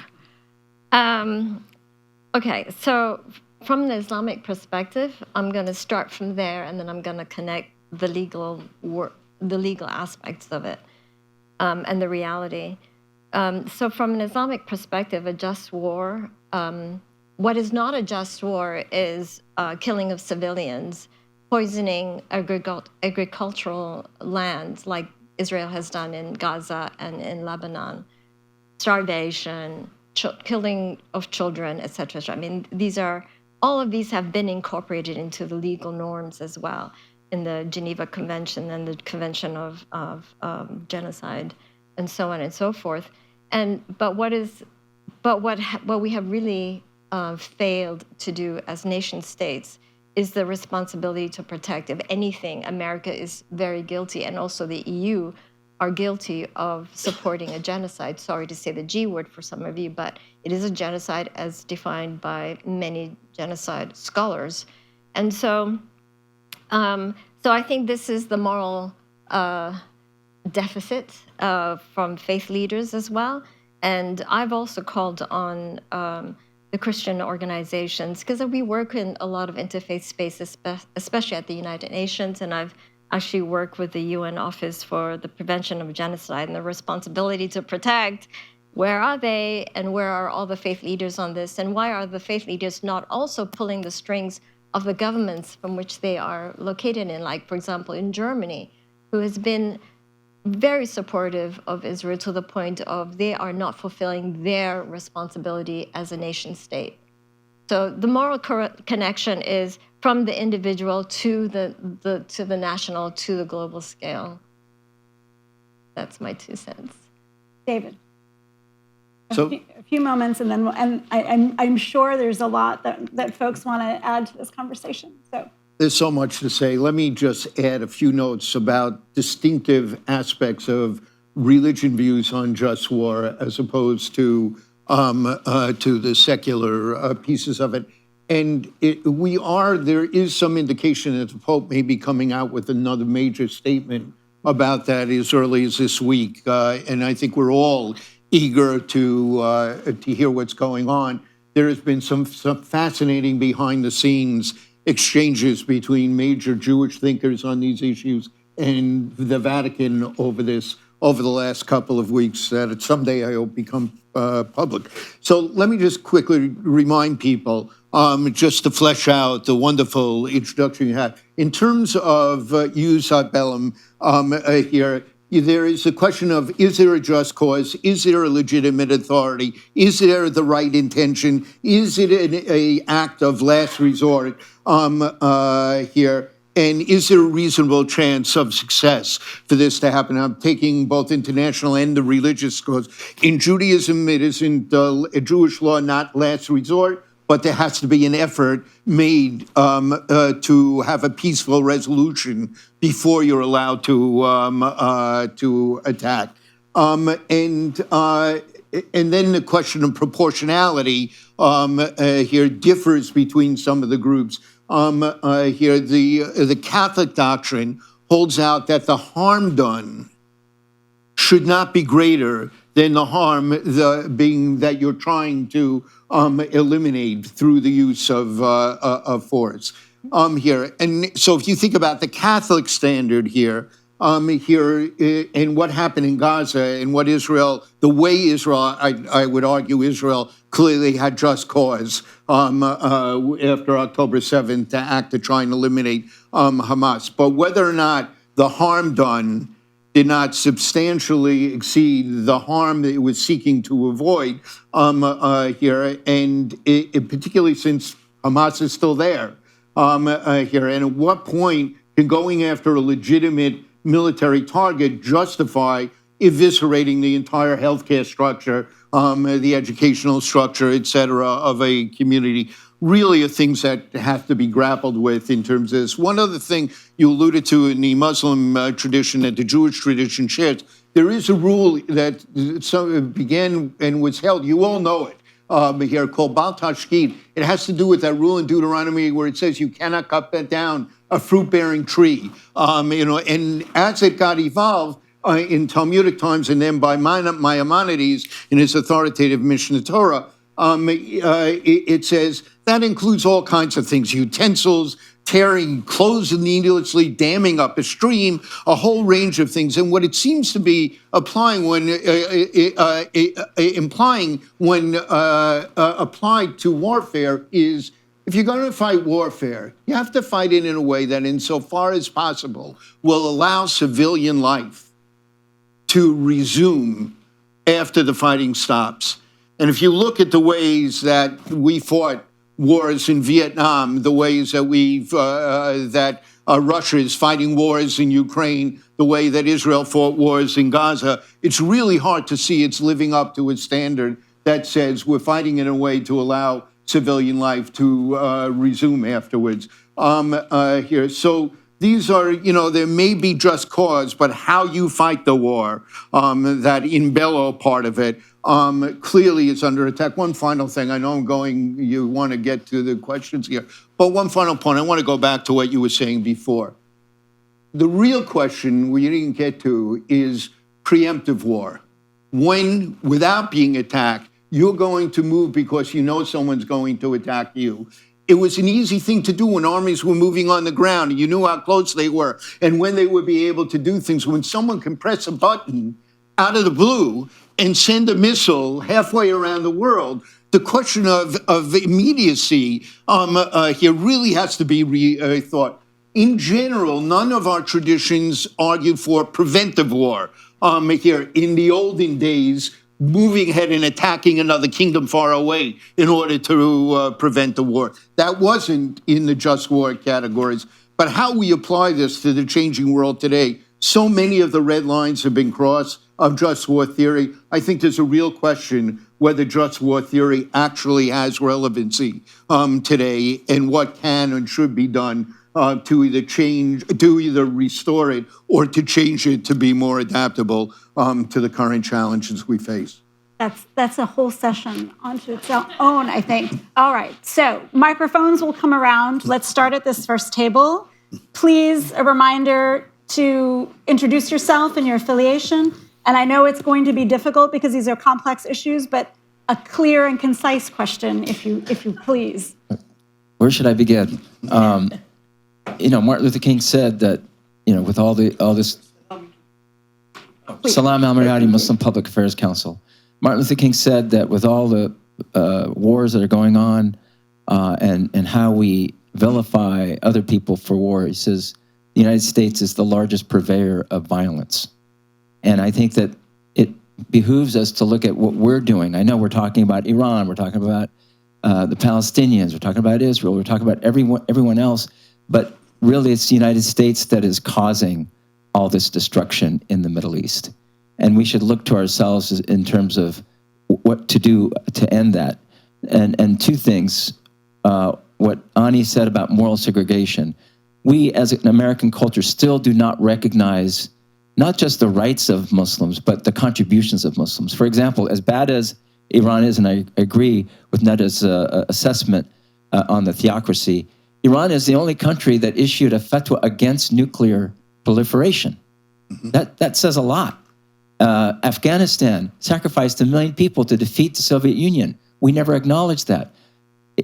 Okay, so from an Islamic perspective, I'm going to start from there, and then I'm going to connect the legal aspects of it and the reality. So from an Islamic perspective, a just war, what is not a just war is killing of civilians, poisoning agricultural lands like Israel has done in Gaza and in Lebanon, starvation, killing of children, etc. I mean, all of these have been incorporated into the legal norms as well in the Geneva Convention and the Convention of Genocide, and so on and so forth. But what we have really failed to do as nation states is the responsibility to protect. If anything, America is very guilty, and also the EU are guilty of supporting a genocide. Sorry to say the G word for some of you, but it is a genocide as defined by many genocide scholars. And so I think this is the moral deficit from faith leaders as well. And I've also called on the Christian organizations, because we work in a lot of interfaith spaces, especially at the United Nations, and I've actually worked with the UN Office for the Prevention of Genocide and the responsibility to protect. Where are they, and where are all the faith leaders on this, and why are the faith leaders not also pulling the strings of the governments from which they are located in, like, for example, in Germany, who has been very supportive of Israel to the point of they are not fulfilling their responsibility as a nation state. So the moral connection is from the individual to the national, to the global scale. That's my 2 cents. David? So A few moments, and then I'm sure there's a lot that folks want to add to this conversation. So there's so much to say. Let me just add a few notes about distinctive aspects of religion views on just war as opposed to the secular pieces of it. And there is some indication that the Pope may be coming out with another major statement about that as early as this week. And I think we're all eager to hear what's going on. There has been some fascinating behind the scenes exchanges between major Jewish thinkers on these issues and the Vatican over the last couple of weeks that someday I hope become public. So let me just quickly remind people, just to flesh out the wonderful introduction you had. In terms of jus ad bellum here, there is a question of, is there a just cause? Is there a legitimate authority? Is there the right intention? Is it an act of last resort here? And is there a reasonable chance of success for this to happen? I'm taking both international and the religious cause. In Judaism, it isn't a Jewish law, not last resort, but there has to be an effort made to have a peaceful resolution before you're allowed to attack. And then the question of proportionality here differs between some of the groups. Here, the Catholic doctrine holds out that the harm done should not be greater than the harm being that you're trying to eliminate through the use of force here. And so if you think about the Catholic standard here, and what happened in Gaza and what Israel, the way Israel, I would argue Israel clearly had just cause after October 7th to act to try and eliminate Hamas. But whether or not the harm done did not substantially exceed the harm that it was seeking to avoid here, and particularly since Hamas is still there here, and at what point can going after a legitimate military target justify eviscerating the entire healthcare structure, the educational structure, et cetera, of a community? Really are things that have to be grappled with in terms of this. One other thing you alluded to in the Muslim tradition that the Jewish tradition shares, there is a rule that began and was held, you all know it, here called Bal Tashkid. It has to do with that rule in Deuteronomy where it says you cannot cut down a fruit-bearing tree. And as it got evolved in Talmudic times and then by Maimonides in his authoritative Mishnah Torah, it says that includes all kinds of things, utensils, tearing clothes needlessly, damming up a stream, a whole range of things. And what it seems to be applying when applied to warfare is, if you're going to fight warfare, you have to fight it in a way that, insofar as possible, will allow civilian life to resume after the fighting stops. And if you look at the ways that we fought wars in Vietnam, the ways that Russia is fighting wars in Ukraine, the way that Israel fought wars in Gaza, it's really hard to see it's living up to a standard that says we're fighting in a way to allow civilian life to resume afterwards. Here, so these are, there may be just cause, but how you fight the war, that in bello part of it, clearly is under attack. One final thing, I know you want to get to the questions here, but one final point, I want to go back to what you were saying before. The real question we didn't get to is preemptive war. When, without being attacked, you're going to move because you know someone's going to attack you. It was an easy thing to do when armies were moving on the ground. You knew how close they were and when they would be able to do things. When someone can press a button out of the blue and send a missile halfway around the world, the question of immediacy here really has to be rethought. In general, none of our traditions argue for preventive war. Here, in the olden days, moving ahead and attacking another kingdom far away in order to prevent the war. That wasn't in the just war categories. But how we apply this to the changing world today, so many of the red lines have been crossed of just war theory. I think there's a real question whether just war theory actually has relevancy today and what can and should be done to either restore it or to change it to be more adaptable to the current challenges we face. That's a whole session onto its own, I think. All right, so microphones will come around. Let's start at this first table. Please, a reminder to introduce yourself and your affiliation. And I know it's going to be difficult because these are complex issues, but a clear and concise question, if you please. Where should I begin? Martin Luther King said that, with all this, Salam al-Miradi Muslim Public Affairs Council. Martin Luther King said that with all the wars that are going on and how we vilify other people for war, he says the United States is the largest purveyor of violence. And I think that it behooves us to look at what we're doing. I know we're talking about Iran, we're talking about the Palestinians, we're talking about Israel, we're talking about everyone else, but really it's the United States that is causing all this destruction in the Middle East. And we should look to ourselves in terms of what to do to end that. And two things, what Ani said about moral segregation. We as an American culture still do not recognize not just the rights of Muslims, but the contributions of Muslims. For example, as bad as Iran is, and I agree with Neda's assessment on the theocracy, Iran is the only country that issued a fatwa against nuclear proliferation. That says a lot. Afghanistan sacrificed 1 million people to defeat the Soviet Union. We never acknowledged that.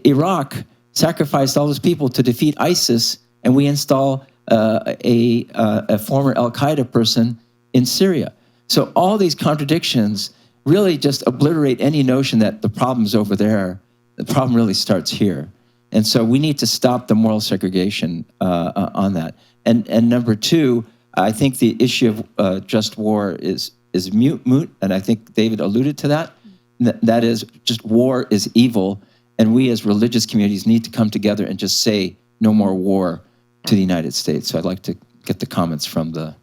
Iraq sacrificed all those people to defeat ISIS, and we install a former Al-Qaeda person in Syria. So all these contradictions really just obliterate any notion that the problem's over there. The problem really starts here. And so we need to stop the moral segregation on that. And number two, I think the issue of just war is moot, and I think David alluded to that. That is, just war is evil, and we as religious communities need to come together and just say no more war to the United States. So I'd like to get the comments from the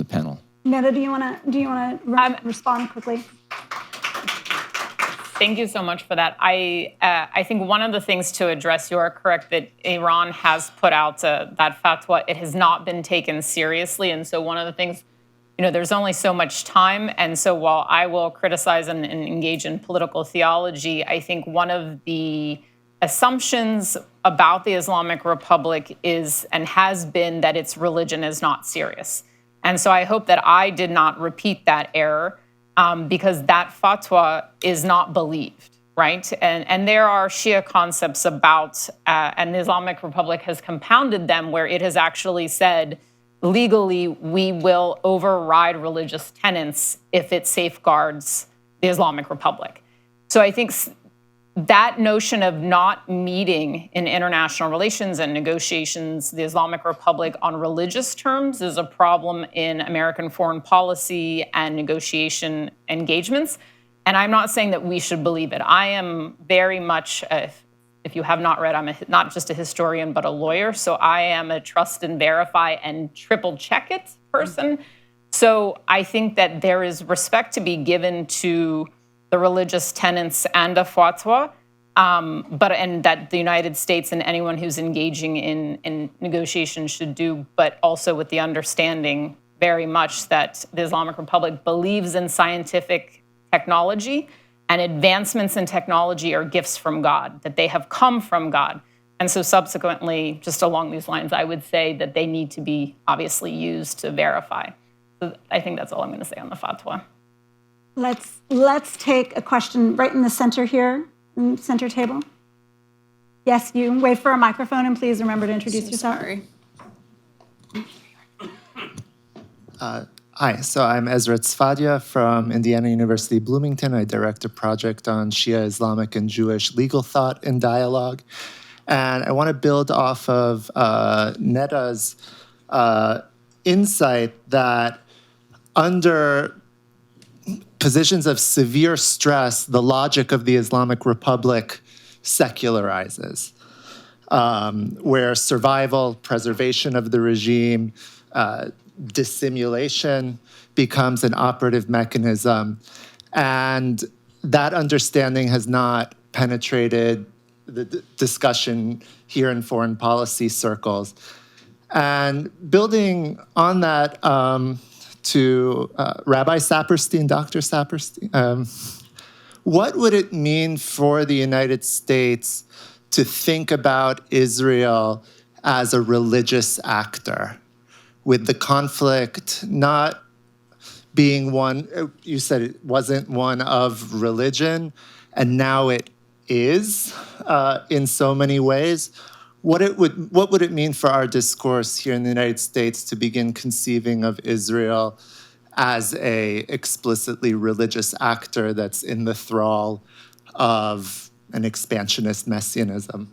panel. Neda, do you want to respond quickly? Thank you so much for that. I think one of the things to address, you are correct that Iran has put out that fatwa. It has not been taken seriously. And so one of the things, there's only so much time. And so while I will criticize and engage in political theology, I think one of the assumptions about the Islamic Republic is and has been that its religion is not serious. And so I hope that I did not repeat that error because that fatwa is not believed, right? And there are Shia concepts about, and the Islamic Republic has compounded them, where it has actually said, legally, we will override religious tenets if it safeguards the Islamic Republic. So I think that notion of not meeting in international relations and negotiations the Islamic Republic on religious terms is a problem in American foreign policy and negotiation engagements. And I'm not saying that we should believe it. I am very much, if you have not read, I'm not just a historian, but a lawyer. So I am a trust and verify and triple check it person. So I think that there is respect to be given to the religious tenets and a fatwa, and that the United States and anyone who's engaging in negotiations should do, but also with the understanding very much that the Islamic Republic believes in scientific technology, and advancements in technology are gifts from God, that they have come from God. And so subsequently, just along these lines, I would say that they need to be obviously used to verify. So I think that's all I'm going to say on the fatwa. Let's take a question right in the center here, in the center table. Yes, you. Wait for a microphone, and please remember to introduce yourself. Sorry. Hi, so I'm Ezra Tzfadia from Indiana University Bloomington. I direct a project on Shia Islamic and Jewish legal thought and dialogue. And I want to build off of Neda's insight that under positions of severe stress, the logic of the Islamic Republic secularizes, where survival, preservation of the regime, dissimulation becomes an operative mechanism. And that understanding has not penetrated the discussion here in foreign policy circles. And building on that, to Rabbi Saperstein, Dr. Saperstein, what would it mean for the United States to think about Israel as a religious actor, with the conflict not being one, you said it wasn't one of religion, and now it is in so many ways? What would it mean for our discourse here in the United States to begin conceiving of Israel as a explicitly religious actor that's in the thrall of an expansionist messianism?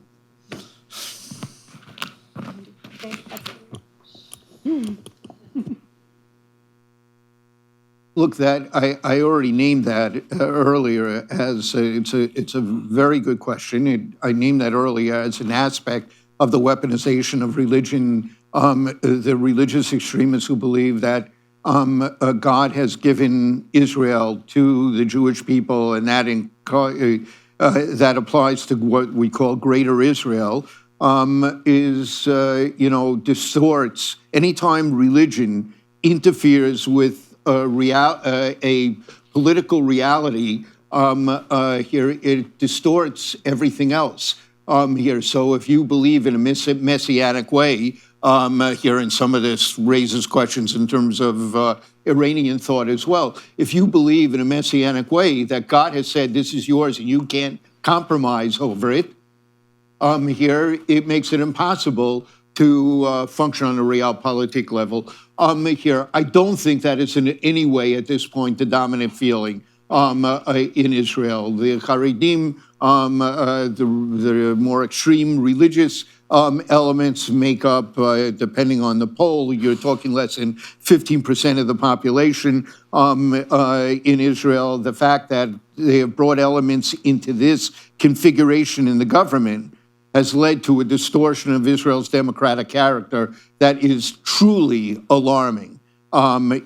Look, that I already named that earlier as it's a very good question. I named that earlier as an aspect of the weaponization of religion, the religious extremists who believe that God has given Israel to the Jewish people, and that applies to what we call Greater Israel, distorts anytime religion interferes with a political reality. Here it distorts everything else. Here, so if you believe in a messianic way, here, and some of this raises questions in terms of Iranian thought as well. If you believe in a messianic way that God has said this is yours and you can't compromise over it, here it makes it impossible to function on a realpolitik level. Here, I don't think that is in any way at this point the dominant feeling in Israel. The Haredim, the more extreme religious elements make up, depending on the poll, you're talking less than 15% of the population in Israel. The fact that they have brought elements into this configuration in the government has led to a distortion of Israel's democratic character that is truly alarming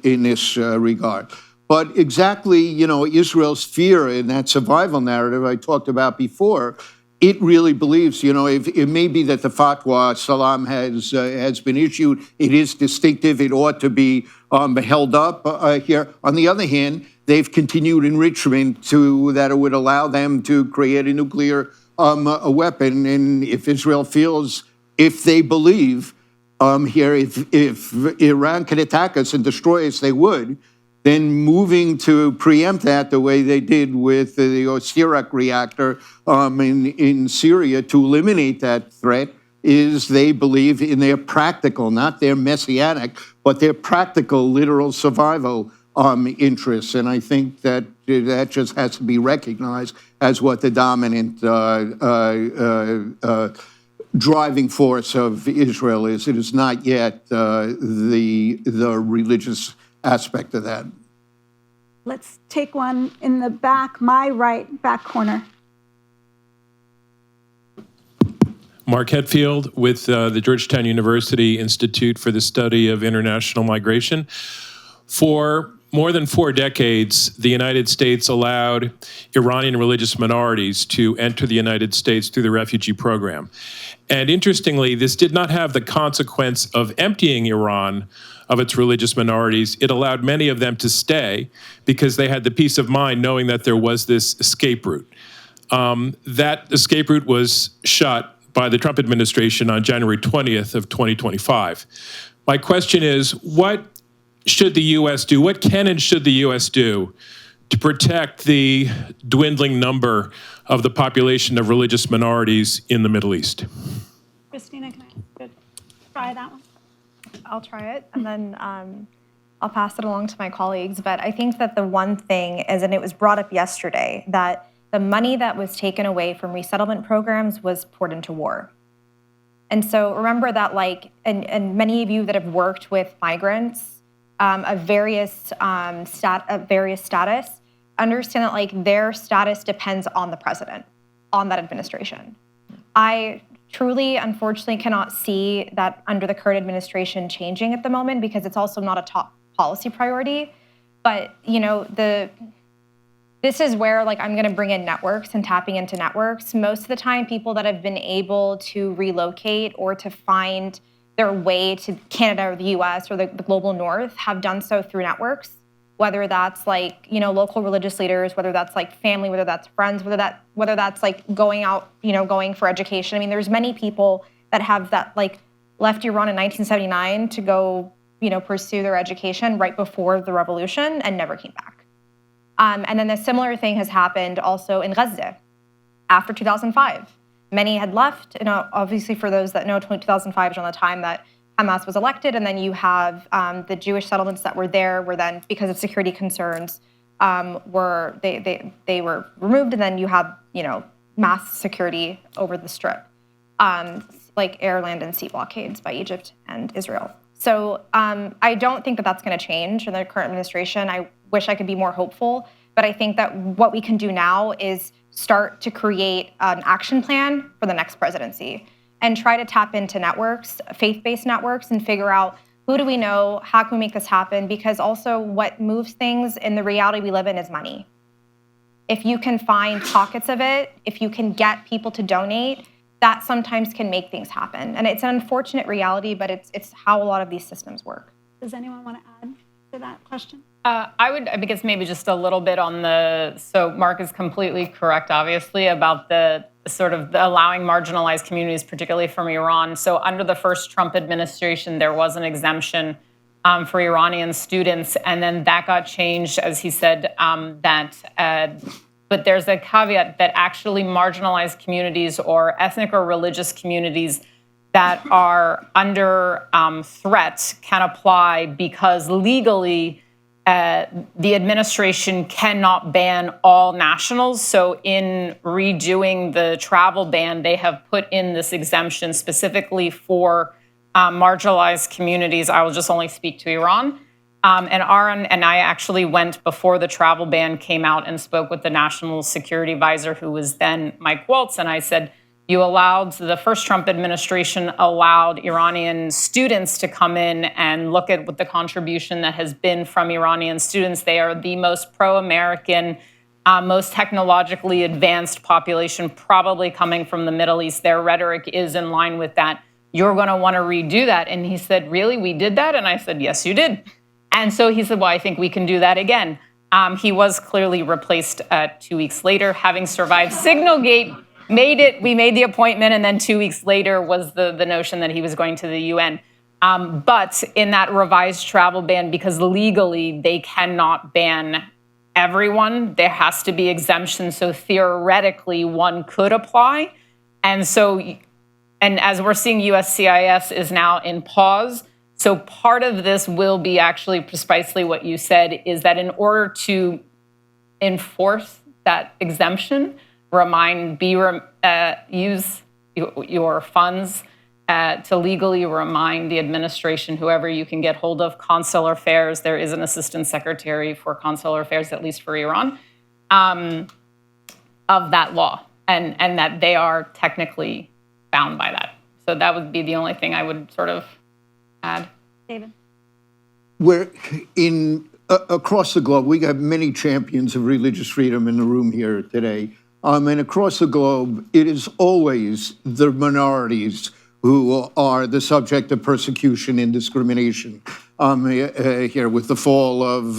in this regard. But exactly, Israel's fear in that survival narrative I talked about before it really believes, if it may be that the fatwa Salam has been issued, it is distinctive, it ought to be held up here. On the other hand, they've continued enrichment that it would allow them to create a nuclear a weapon. And if Israel feels, if they believe here, if Iran could attack us and destroy us, they would, then moving to preempt that the way they did with the Osirak reactor in Syria to eliminate that threat is, they believe, in their practical, not their messianic, but their practical, literal survival interests. And I think that that just has to be recognized as what the dominant driving force of Israel is. It is not yet the religious aspect of that. Let's take one in the back, my right back corner. Mark Hetfield with the Georgetown University Institute for the Study of International Migration. For more than 4 decades, the United States allowed Iranian religious minorities to enter the United States through the refugee program. And interestingly, this did not have the consequence of emptying Iran of its religious minorities. It allowed many of them to stay because they had the peace of mind knowing that there was this escape route. That escape route was shut by the Trump administration on January 20th of 2025. My question is, what should the U.S. do? What can and should the U.S. do to protect the dwindling number of the population of religious minorities in the Middle East? Christina, can I try that one? I'll try it, and then I'll pass it along to my colleagues. But I think that the one thing is, and it was brought up yesterday, that the money that was taken away from resettlement programs was poured into war. And so remember that, and many of you that have worked with migrants of various status, understand that their status depends on the president, on that administration. I truly, unfortunately, cannot see that under the current administration changing at the moment, because it's also not a top policy priority. But this is where I'm going to bring in networks and tapping into networks. Most of the time, people that have been able to relocate or to find their way to Canada or the US or the global north have done so through networks, whether that's local religious leaders, whether that's family, whether that's friends, whether that's going out, going for education. I mean, there's many people that have that left Iran in 1979 to go, pursue their education right before the revolution and never came back. And then a similar thing has happened also in Gaza after 2005. Many had left, obviously for those that know, 2005 is around the time that Hamas was elected, and then you have the Jewish settlements that were there were then, because of security concerns, they were removed, and then you have mass security over the Strip, like air, land, and sea blockades by Egypt and Israel. So I don't think that that's going to change in the current administration. I wish I could be more hopeful, but I think that what we can do now is start to create an action plan for the next presidency and try to tap into networks, faith-based networks, and figure out who do we know, how can we make this happen? Because also what moves things in the reality we live in is money. If you can find pockets of it, if you can get people to donate, that sometimes can make things happen. And it's an unfortunate reality, but it's how a lot of these systems work. Does anyone want to add to that question? I would, I guess maybe just a little bit on so Mark is completely correct, obviously, about the sort of allowing marginalized communities, particularly from Iran. So under the first Trump administration, there was an exemption for Iranian students, and then that got changed, as he said, but there's a caveat that actually marginalized communities or ethnic or religious communities that are under threat can apply, because legally the administration cannot ban all nationals. So in redoing the travel ban, they have put in this exemption specifically for marginalized communities. I will just only speak to Iran. And I actually went before the travel ban came out and spoke with the National Security Advisor, who was then Mike Waltz, and I said, the first Trump administration allowed Iranian students to come in and look at what the contribution that has been from Iranian students. They are the most pro-American most technologically advanced population, probably coming from the Middle East. Their rhetoric is in line with that. You're going to want to redo that. And he said, really, we did that? And I said, yes, you did. And so he said, well, I think we can do that again. He was clearly replaced 2 weeks later, having survived Signalgate. We made the appointment, and then 2 weeks later was the notion that he was going to the UN. But in that revised travel ban, because legally they cannot ban everyone, there has to be exemptions. So theoretically, one could apply. And as we're seeing, USCIS is now in pause. So part of this will be actually precisely what you said, is that in order to enforce that exemption, use your funds to legally remind the administration, whoever you can get hold of, consular affairs. There is an assistant secretary for consular affairs, at least for Iran, of that law, and that they are technically bound by that. So that would be the only thing I would sort of add. David? We're across the globe, we have many champions of religious freedom in the room here today. And across the globe, it is always the minorities who are the subject of persecution and discrimination. Here, with the fall of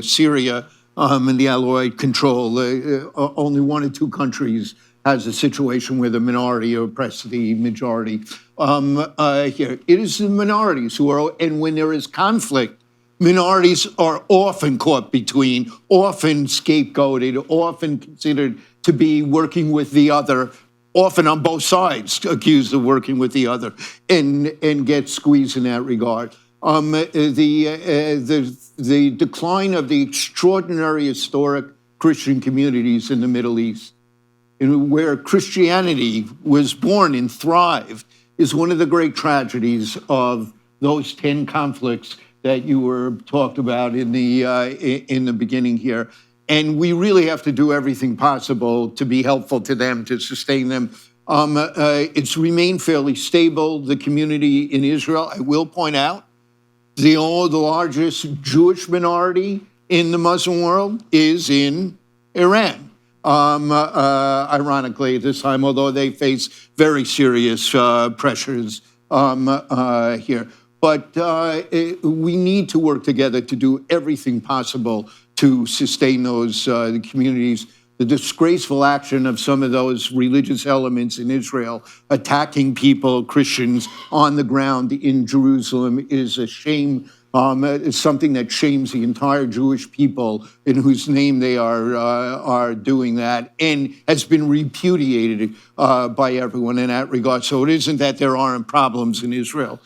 Syria and the Alawite control, only 1 or 2 countries has a situation where the minority oppress the majority. Here, it is the minorities who are, and when there is conflict, minorities are often caught between, often scapegoated, often considered to be working with the other, often on both sides accused of working with the other, and get squeezed in that regard. The decline of the extraordinary historic Christian communities in the Middle East, where Christianity was born and thrived, is one of the great tragedies of those 10 conflicts that you were talked about in the beginning here. And we really have to do everything possible to be helpful to them, to sustain them. It's remained fairly stable. The community in Israel, I will point out, the largest Jewish minority in the Muslim world is in Iran. Ironically, at this time, although they face very serious pressures here. But we need to work together to do everything possible to sustain those communities. The disgraceful action of some of those religious elements in Israel attacking people, Christians, on the ground in Jerusalem is a shame. It's something that shames the entire Jewish people in whose name they are doing that, and has been repudiated by everyone in that regard. So it isn't that there aren't problems in Israel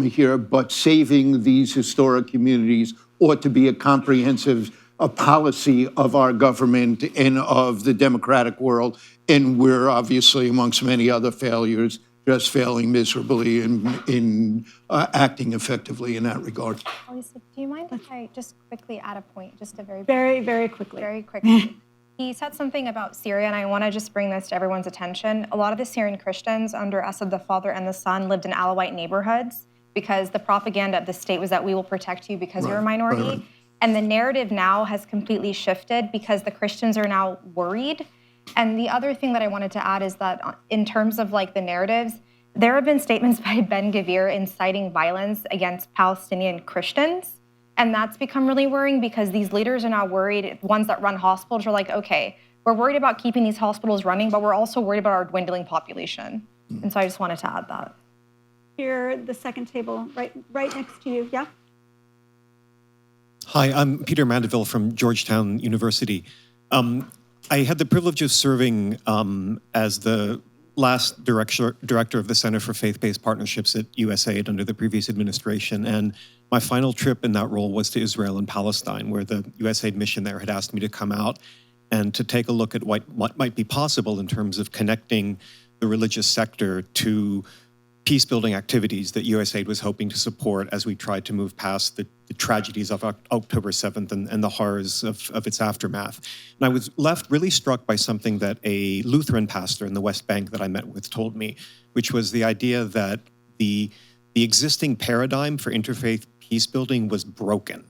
here, but saving these historic communities ought to be a comprehensive policy of our government and of the democratic world. And we're obviously, amongst many other failures, just failing miserably in acting effectively in that regard. Elisa, do you mind if I just quickly add a point, just a very quickly? Very quickly. He said something about Syria, and I want to just bring this to everyone's attention. A lot of the Syrian Christians under Assad the Father and the Son lived in Alawite neighborhoods because the propaganda of the state was that we will protect you because you're a minority. And the narrative now has completely shifted because the Christians are now worried. And the other thing that I wanted to add is that in terms of like the narratives, there have been statements by Ben-Gvir inciting violence against Palestinian Christians. And that's become really worrying because these leaders are now worried. Ones that run hospitals are like, okay, we're worried about keeping these hospitals running, but we're also worried about our dwindling population. And so I just wanted to add that. Here, the second table, right next to you, yeah? Hi, I'm Peter Mandeville from Georgetown University. I had the privilege of serving as the last director of the Center for Faith-Based Partnerships at USAID under the previous administration. And my final trip in that role was to Israel and Palestine, where the USAID mission there had asked me to come out and to take a look at what might be possible in terms of connecting the religious sector to peace-building activities that USAID was hoping to support as we tried to move past the tragedies of October 7th and the horrors of its aftermath. And I was left really struck by something that a Lutheran pastor in the West Bank that I met with told me, which was the idea that the existing paradigm for interfaith peace-building was broken.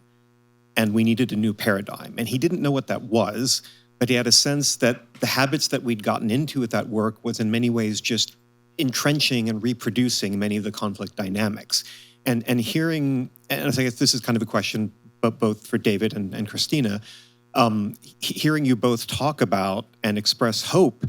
and we needed a new paradigm. And he didn't know what that was, but he had a sense that the habits that we'd gotten into with that work was in many ways just entrenching and reproducing many of the conflict dynamics. And hearing, and I guess this is kind of a question, but both for David and Christina, hearing you both talk about and express hope,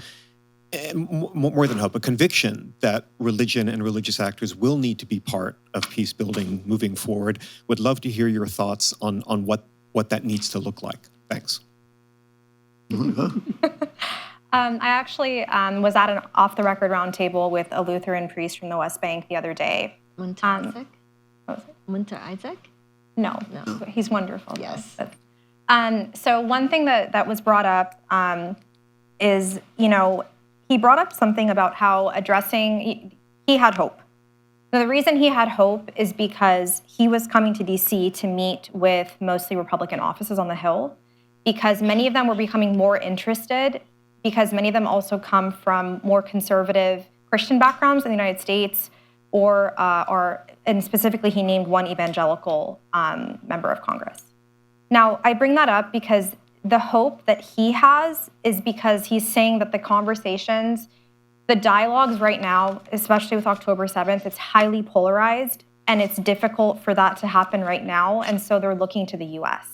more than hope, a conviction that religion and religious actors will need to be part of peace building moving forward. Would love to hear your thoughts on what that needs to look like. Thanks. I actually was at an off-the-record roundtable with a Lutheran priest from the West Bank the other day. Munter Isaac? What was it? Munter Isaac? No, he's wonderful. Yes. But, so one thing that was brought up is, he brought up something about how he had hope. Now, the reason he had hope is because he was coming to DC to meet with mostly Republican offices on the Hill, because many of them were becoming more interested, because many of them also come from more conservative Christian backgrounds in the United States, and specifically he named one evangelical member of Congress. Now, I bring that up because the hope that he has is because he's saying that the conversations, the dialogues right now, especially with October 7th, it's highly polarized and it's difficult for that to happen right now. And so they're looking to the US.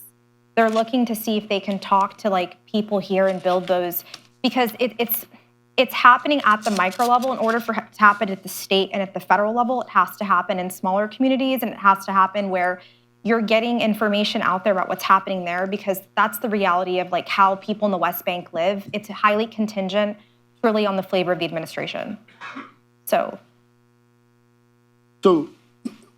They're looking to see if they can talk to people here and build those, because it's happening at the micro level. In order for it to happen at the state and at the federal level, it has to happen in smaller communities, and it has to happen where you're getting information out there about what's happening there, because that's the reality of how people in the West Bank live. It's highly contingent really on the flavor of the administration. So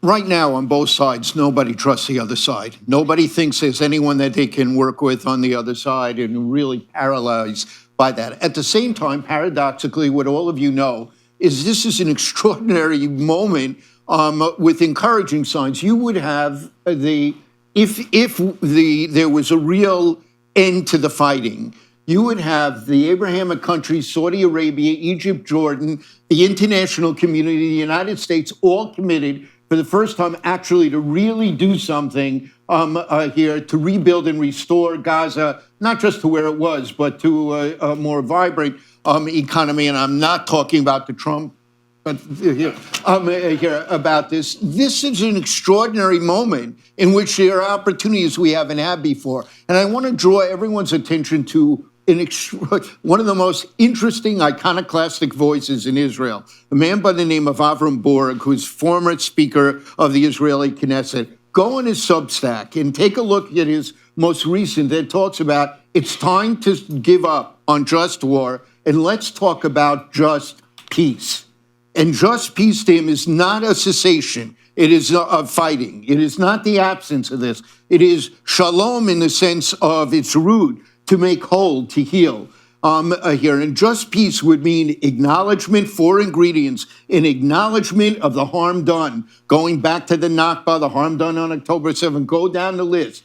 right now on both sides, nobody trusts the other side. Nobody thinks there's anyone that they can work with on the other side, and really paralyzed by that. At the same time, paradoxically, what all of you know is this is an extraordinary moment with encouraging signs. You would have if there was a real end to the fighting, you would have the Abrahamic countries, Saudi Arabia, Egypt, Jordan, the international community, the United States, all committed for the first time actually to really do something here to rebuild and restore Gaza, not just to where it was, but to a more vibrant economy. And I'm not talking about the Trump here about this. This is an extraordinary moment in which there are opportunities we haven't had before. And I want to draw everyone's attention to one of the most interesting iconoclastic voices in Israel, a man by the name of Avram Borg, who's former Speaker of the Israeli Knesset. Go on his Substack and take a look at his most recent that talks about it's time to give up on just war and let's talk about just peace. And just peace to him is not a cessation. It is of fighting. It is not the absence of this. It is shalom in the sense of its root, to make whole, to heal here. And just peace would mean acknowledgement, 4 ingredients, an acknowledgement of the harm done, going back to the Nakba, the harm done on October 7th, go down the list.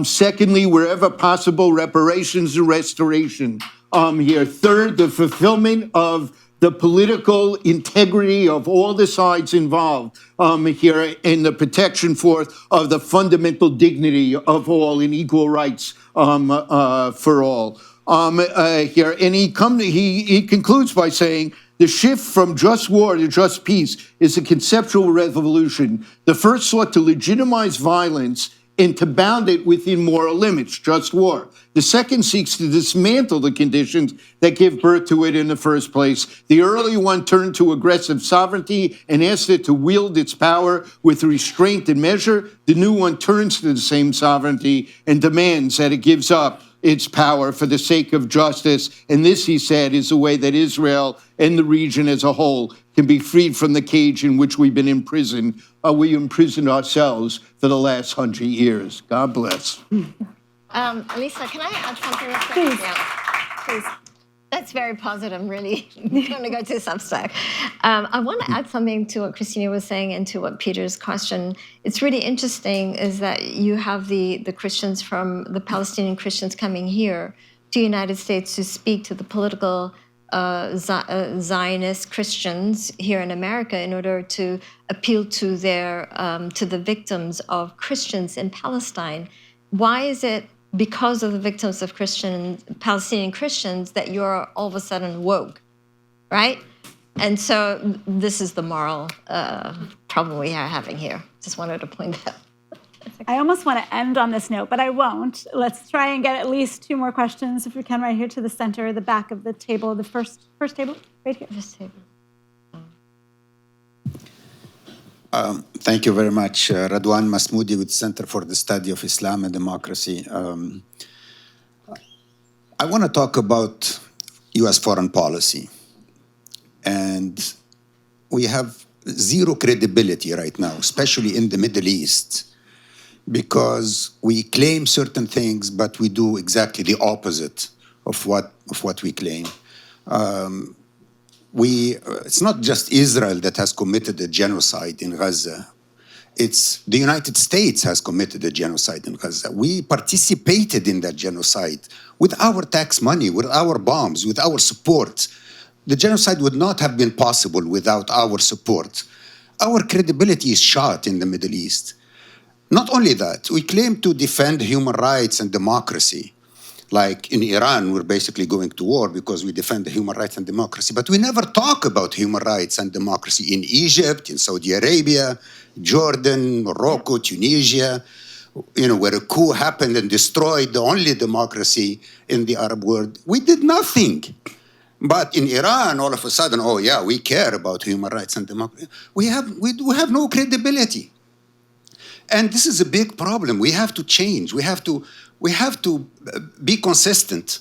Secondly, wherever possible, reparations and restoration here. Third, the fulfillment of the political integrity of all the sides involved here, and the protection forth of the fundamental dignity of all and equal rights for all here. And he concludes by saying, the shift from just war to just peace is a conceptual revolution. The first sought to legitimize violence and to bound it within moral limits, just war. The second seeks to dismantle the conditions that give birth to it in the first place. The early one turned to aggressive sovereignty and asked it to wield its power with restraint and measure. The new one turns to the same sovereignty and demands that it gives up its power for the sake of justice. And this, he said, is the way that Israel and the region as a whole can be freed from the cage in which we've been imprisoned. We imprisoned ourselves for the last 100 years. God bless. Lisa, can I add something real quick? Please. Yeah, please. That's very positive. I'm really going to go to Substack. I want to add something to what Christina was saying and to what Peter's question. It's really interesting is that you have the Christians from the Palestinian Christians coming here to the United States to speak to the political Zionist Christians here in America in order to appeal to their to the victims of Christians in Palestine. why is it because of the victims of Palestinian Christians that you're all of a sudden woke, right? And so this is the moral problem we are having here. Just wanted to point that out. I almost want to end on this note, but I won't. Let's try and get at least 2 more questions, if we can, right here to the center, the back of the table, the first table, right here. This table. Thank you very much. Radwan Masmoudi with Center for the Study of Islam and Democracy. I want to talk about U.S. foreign policy. And we have zero credibility right now, especially in the Middle East, because we claim certain things, but we do exactly the opposite of what we claim. It's not just Israel that has committed a genocide in Gaza. It's the United States has committed a genocide in Gaza. We participated in that genocide with our tax money, with our bombs, with our support. The genocide would not have been possible without our support. Our credibility is shot in the Middle East. Not only that, we claim to defend human rights and democracy. Like in Iran, we're basically going to war because we defend the human rights and democracy. But we never talk about human rights and democracy in Egypt, in Saudi Arabia, Jordan, Morocco, Tunisia, where a coup happened and destroyed the only democracy in the Arab world. We did nothing. But in Iran, all of a sudden, oh yeah, we care about human rights and democracy. We have no credibility. And this is a big problem. We have to change. We have to be consistent.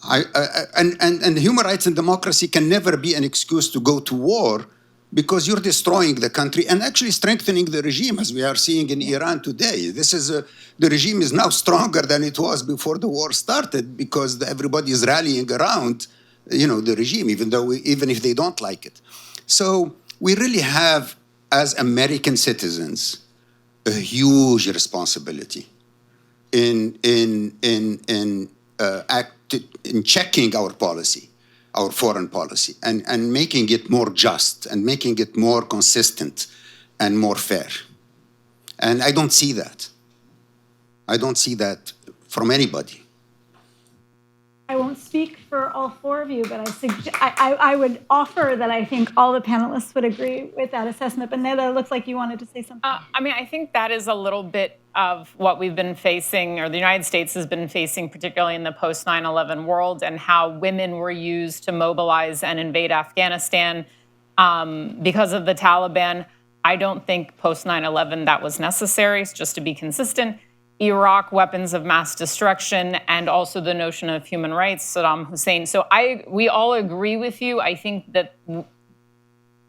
And human rights and democracy can never be an excuse to go to war because you're destroying the country and actually strengthening the regime, as we are seeing in Iran today. The regime is now stronger than it was before the war started because everybody is rallying around, the regime, even if they don't like it. So we really have, as American citizens, a huge responsibility in checking our policy, our foreign policy, and making it more just and making it more consistent and more fair. And I don't see that. I don't see that from anybody. I won't speak for all 4 of you, but I would offer that I think all the panelists would agree with that assessment. But Neda, it looks like you wanted to say something. I think that is a little bit of what we've been facing, or the United States has been facing, particularly in the post 9/11 world, and how women were used to mobilize and invade Afghanistan because of the Taliban. I don't think post 9/11 that was necessary, just to be consistent. Iraq, weapons of mass destruction, and also the notion of human rights, Saddam Hussein. So we all agree with you. I think that the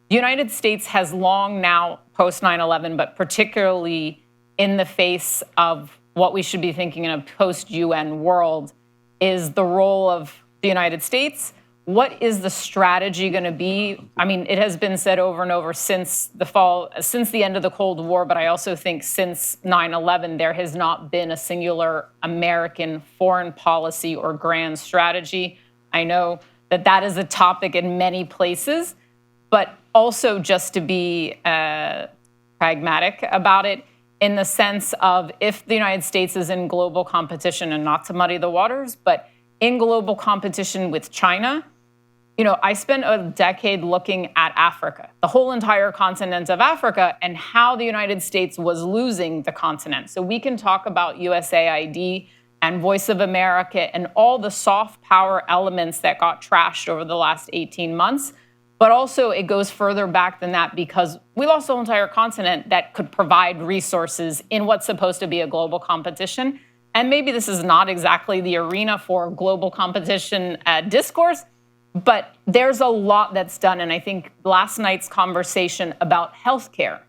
United States has long now, post 9/11, but particularly in the face of what we should be thinking in a post-UN world, is the role of the United States. What is the strategy going to be? It has been said over and over since the end of the Cold War, but I also think since 9/11, there has not been a singular American foreign policy or grand strategy. I know that is a topic in many places, but also just to be pragmatic about it, in the sense of if the United States is in global competition, and not to muddy the waters, but in global competition with China. I spent a decade looking at Africa, the whole entire continent of Africa, and how the United States was losing the continent. So we can talk about USAID and Voice of America and all the soft power elements that got trashed over the last 18 months. But also it goes further back than that, because we lost the whole entire continent that could provide resources in what's supposed to be a global competition. And maybe this is not exactly the arena for global competition discourse, but there's a lot that's done. And I think last night's conversation about healthcare.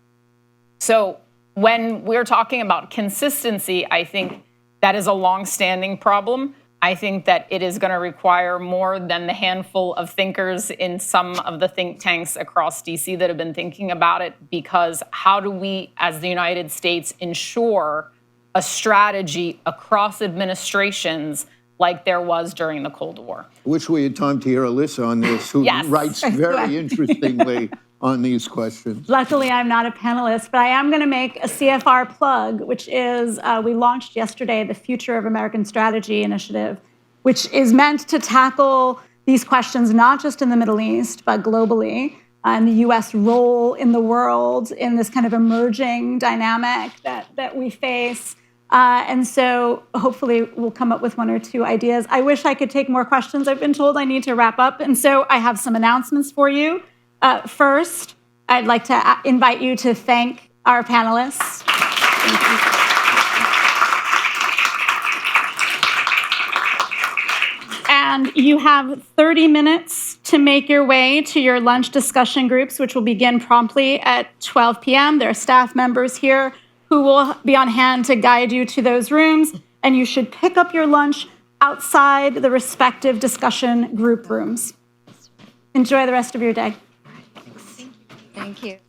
So when we're talking about consistency, I think that is a long-standing problem. I think that it is going to require more than the handful of thinkers in some of the think tanks across DC that have been thinking about it, because how do we, as the United States, ensure a strategy across administrations like there was during the Cold War? Wish we had time to hear Alyssa on this, who Yes. writes very interestingly on these questions. Luckily, I'm not a panelist, but I am going to make a CFR plug, which is we launched yesterday the Future of American Strategy Initiative, which is meant to tackle these questions not just in the Middle East, but globally, and the U.S. role in the world in this kind of emerging dynamic that we face. And so hopefully we'll come up with one or two ideas. I wish I could take more questions. I've been told I need to wrap up. And so I have some announcements for you. First, I'd like to invite you to thank our panelists. Thank you. And you have 30 minutes to make your way to your lunch discussion groups, which will begin promptly at 12 p.m. There are staff members here who will be on hand to guide you to those rooms, and you should pick up your lunch outside the respective discussion group rooms. Enjoy the rest of your day. Thank you.